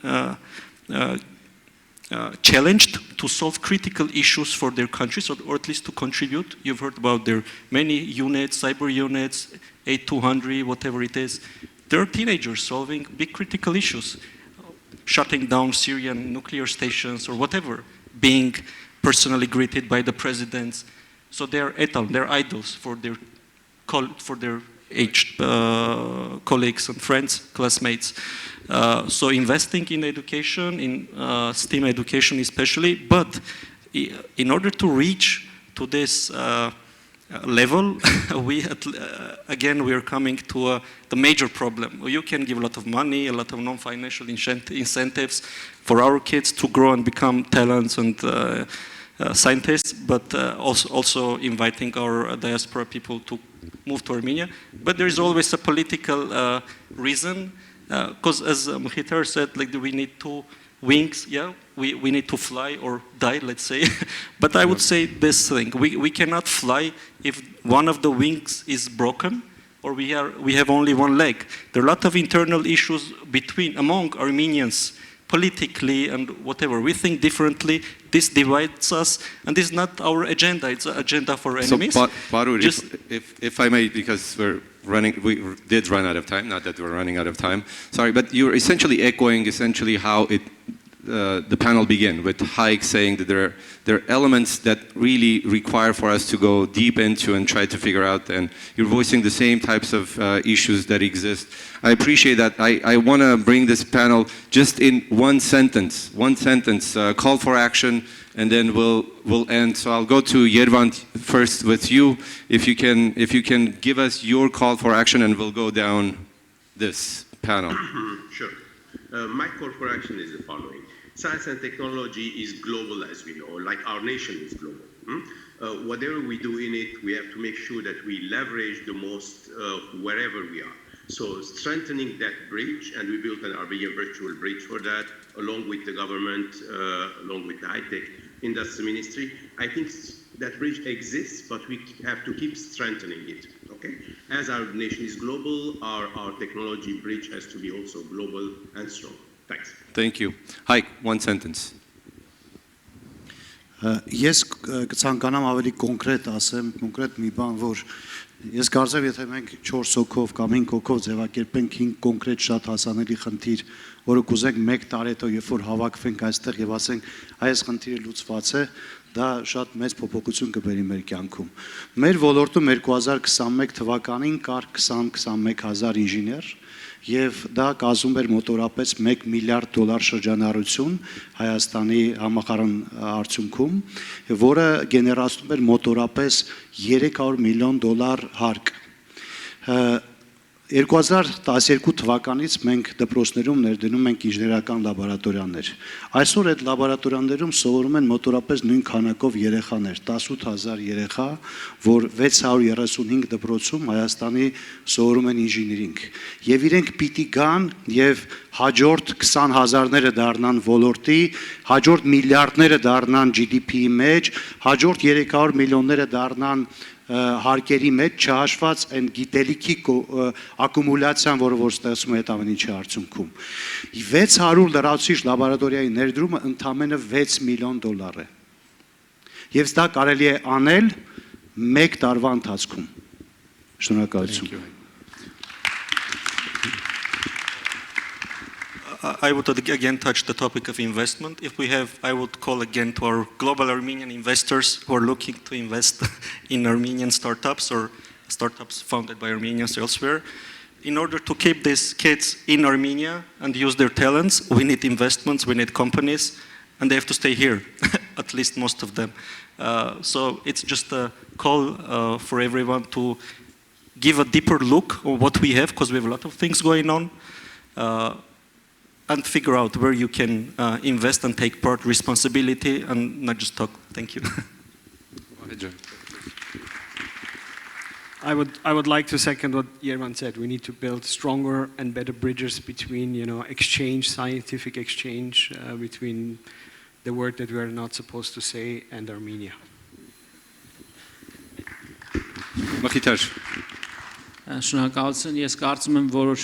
challenged to solve critical issues for their countries, or at least to contribute. You've heard about their many units, cyber units, 8200, whatever it is. There are teenagers solving big critical issues, shutting down Syrian nuclear stations or whatever, being personally greeted by the presidents. So they're they're idols for their aged colleagues and friends, classmates. So investing in education, in STEAM education especially, but in order to reach to this level, again we are coming to the major problem. You can give a lot of money, a lot of non-financial incentives for our kids to grow and become talents and scientists, but also inviting our diaspora people to move to Armenia. But there is always a political reason, because as Mkhitar said, like we need two wings, yeah, we need to fly or die, let's say. But I would say this thing, we cannot fly if one of the wings is broken or we have only one leg. There are a lot of internal issues among Armenians, politically and whatever. We think differently, this divides us, and this is not our agenda, it's an agenda for enemies. So, Paruyr, if I may, because we did run out of time, not that we're running out of time, sorry, but you're essentially echoing how the panel began, with Hayk saying that there are elements that really require for us to go deep into and try to figure out, and you're voicing the same types of issues that exist. I appreciate that. I want to bring this panel just in one sentence, call for action, and then we'll end. So I'll go to Yervant first with you. If you can give us your call for action, and we'll go down this panel. Sure. My call for action is the following. Science and technology is global, as we know, like our nation is global. Whatever we do in it, we have to make sure that we leverage the most wherever we are. So strengthening that bridge, and we built an Armenian virtual bridge for that, along with the government, along with the high-tech industry ministry. I think that bridge exists, but we have to keep strengthening it, okay? As our nation is global, our technology bridge has to be also global and strong. Thanks. Thank you. Hayk, one sentence. Ես կցանկանամ ավելի կոնկրետ ասեմ, կոնկրետ մի բան, որ ես կարծեմ, եթե մենք 4 հոգով կամ 5 հոգով ձևակերպենք 5 կոնկրետ շատ հասանելի խնդիր, որը կուզենք 1 տարի հետո երբ որ հավաքվենք այստեղ եւ ասենք, այս խնդիրը լուծված է, դա շատ մեծ փոփոխություն կբերի մեր կյանքում։ Մեր ոլորտում 2021 թվականին կար 20-21000 ինժեներ, եւ դա կազմում էր մոտորապես $1 միլիարդ շրջանառություն Հայաստանի համախառն արդյունքում, որը գեներացնում էր մոտորապես $300 միլիոն հարկ։ 2012 թվականից մենք դպրոցներում ներդնում ենք ինժեներական լաբորատորիաներ։ Այսօր այդ լաբորատորիաներում սովորում են մոտորապես նույն քանակով երեխաներ, 18000 երեխա, որ 635 դպրոցում Հայաստանի սովորում են ինժինիրինգ։ Եվ իրենք պիտի գան եւ հաջորդ 20000-ները դառնան ոլորտի, հաջորդ միլիարդները դառնան GDP-ի մեջ, հաջորդ 300 միլիոնները դառնան հարկերի մեջ չհաշված այն գիտելիքի ակումուլյացիան, որը որ ստեղծում է այդ ամեն ինչի արդյունքում։ 600 լրացուցիչ լաբորատորիայի ներդրումը ընդամենը $6 միլիոն է։ Եվ դա կարելի է անել 1 տարվա ընթացքում։ Շնորհակալություն։ I would again touch the topic of investment. If we have, I would call again to our global Armenian investors who are looking to invest in Armenian startups or startups founded by Armenians elsewhere. In order to keep these kids in Armenia and use their talents, we need investments, we need companies, and they have to stay here, at least most of them. So it's just a call for everyone to give a deeper look on what we have, because we have a lot of things going on. And figure out where you can invest and take part responsibility and not just talk. Thank you. I would like to second what Yervant said. We need to build stronger and better bridges between, exchange, scientific exchange between the word that we are not supposed to say and Armenia. Mkhitar. Շնորհակալություն։ Ես կարծում եմ, որ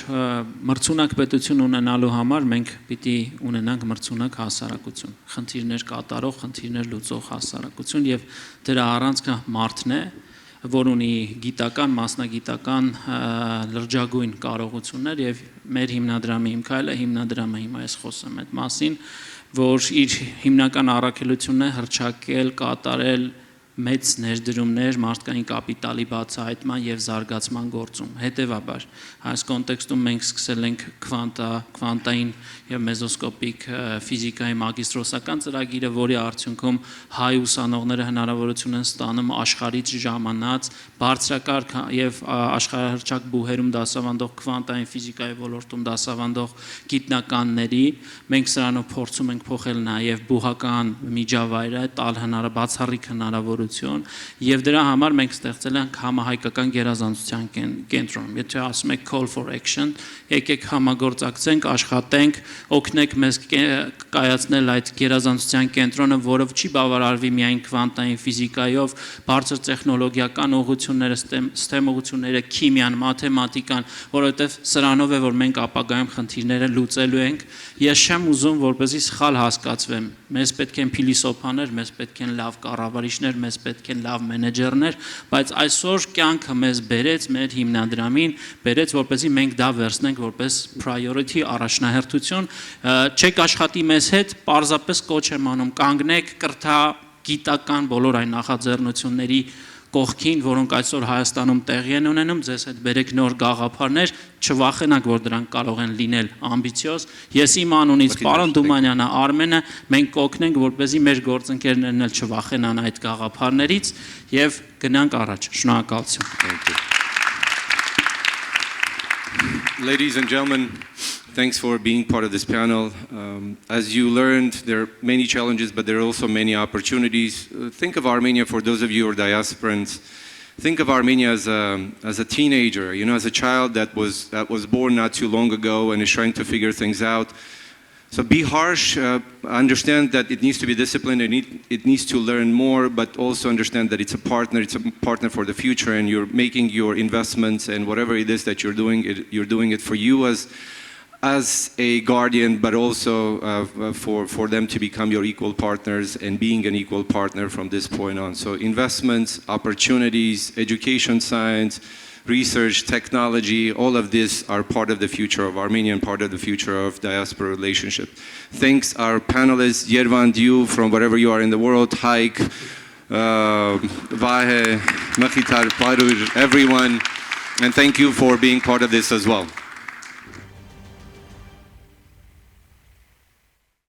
մրցունակ պետություն ունենալու համար մենք պիտի ունենանք մրցունակ հասարակություն, խնդիրներ կատարող, խնդիրներ լուծող հասարակություն եւ դրա առանցքը մարդն է, որ ունի գիտական, մասնագիտական լրջագույն կարողություններ եւ մեր հիմնադրամի հիմքայլը հիմնադրամը հիմա ես խոսում այդ մասին, որ իր հիմնական առաքելությունն է հռչակել, կատարել մեծ ներդրումներ մարդկային կապիտալի բացահայտման եւ զարգացման գործում։ Հետեւաբար, այս կոնտեքստում մենք սկսել ենք քվանտային եւ մեզոսկոպիկ ֆիզիկայի մագիստրոսական ծրագիրը, որի արդյունքում հայ ուսանողները հնարավորություն են ստանում աշխարհից ժամանած բարձրակարգ եւ աշխարհահռչակ բուհերում դասավանդող քվանտային ֆիզիկայի ոլորտում դասավանդող գիտնականների, մենք սրանով փորձում ենք փոխել նաեւ բուհական միջավայրը, տալ բացառիկ հնարավորություն եւ դրա համար մենք ստեղծել ենք համահայկական գերազանցության կենտրոն։ Եթե ասում եք call for action, եկեք համագործակցենք, աշխատենք, օգնեք մեզ կայացնել այդ գերազանցության կենտրոնը, որով չի բավարարվի միայն քվանտային ֆիզիկայով, բարձր տեխնոլոգիական ուղղությունները, STEM ուղղությունները, քիմիան, մաթեմատիկան, որովհետեւ սրանով է որ մենք ապագայում խնդիրները լուծելու ենք։ Ես չեմ ուզում որպեսզի սխալ հասկացվեմ։ Մեզ պետք են փիլիսոփաներ, մեզ պետք են լավ կառավարիչներ, մեզ պետք են լավ մենեջերներ, բայց այսօր կյանքը մեզ բերեց մեր հիմնադրամին, բերեց որպեսզի մենք դա վերցնենք որպես priority առաջնահերթություն, չեք աշխատի մեզ հետ, պարզապես կոչ եմ անում կանգնեք, կրթա գիտական բոլոր այն նախաձեռնությունների կողքին, որոնք այսօր Հայաստանում տեղի են ունենում, ձեզ հետ բերեք նոր գաղափարներ, չվախենաք, որ դրանք կարող են լինել ամբիցիոզ։ Ես իմ անունից պարոն Դումանյանը, Արմենը, մենք կօգնենք, որպեսզի մեր գործընկերներն էլ չվախենան այդ գաղափարներից եւ գնանք առաջ։ Շնորհակալություն։ Ladies and gentlemen, thanks for being part of this panel. As you learned, there are many challenges, but there are also many opportunities. Think of Armenia, for those of you who are diasporans, think of Armenia as a teenager, as a child that was born not too long ago and is trying to figure things out. So be harsh, understand that it needs to be disciplined, it needs to learn more, but also understand that it's a partner for the future, and you're making your investments and whatever it is that you're doing it for you as a guardian, but also for them to become your equal partners and being an equal partner from this point on. So investments, opportunities, education, science, research, technology, all of this are part of the future of Armenia and part of the future of diaspora relationship. Thanks our panelists, Yervant, you from wherever you are in the world, Hayk, Vahe, Mkhitar, Paruyr, everyone, and thank you for being part of this as well.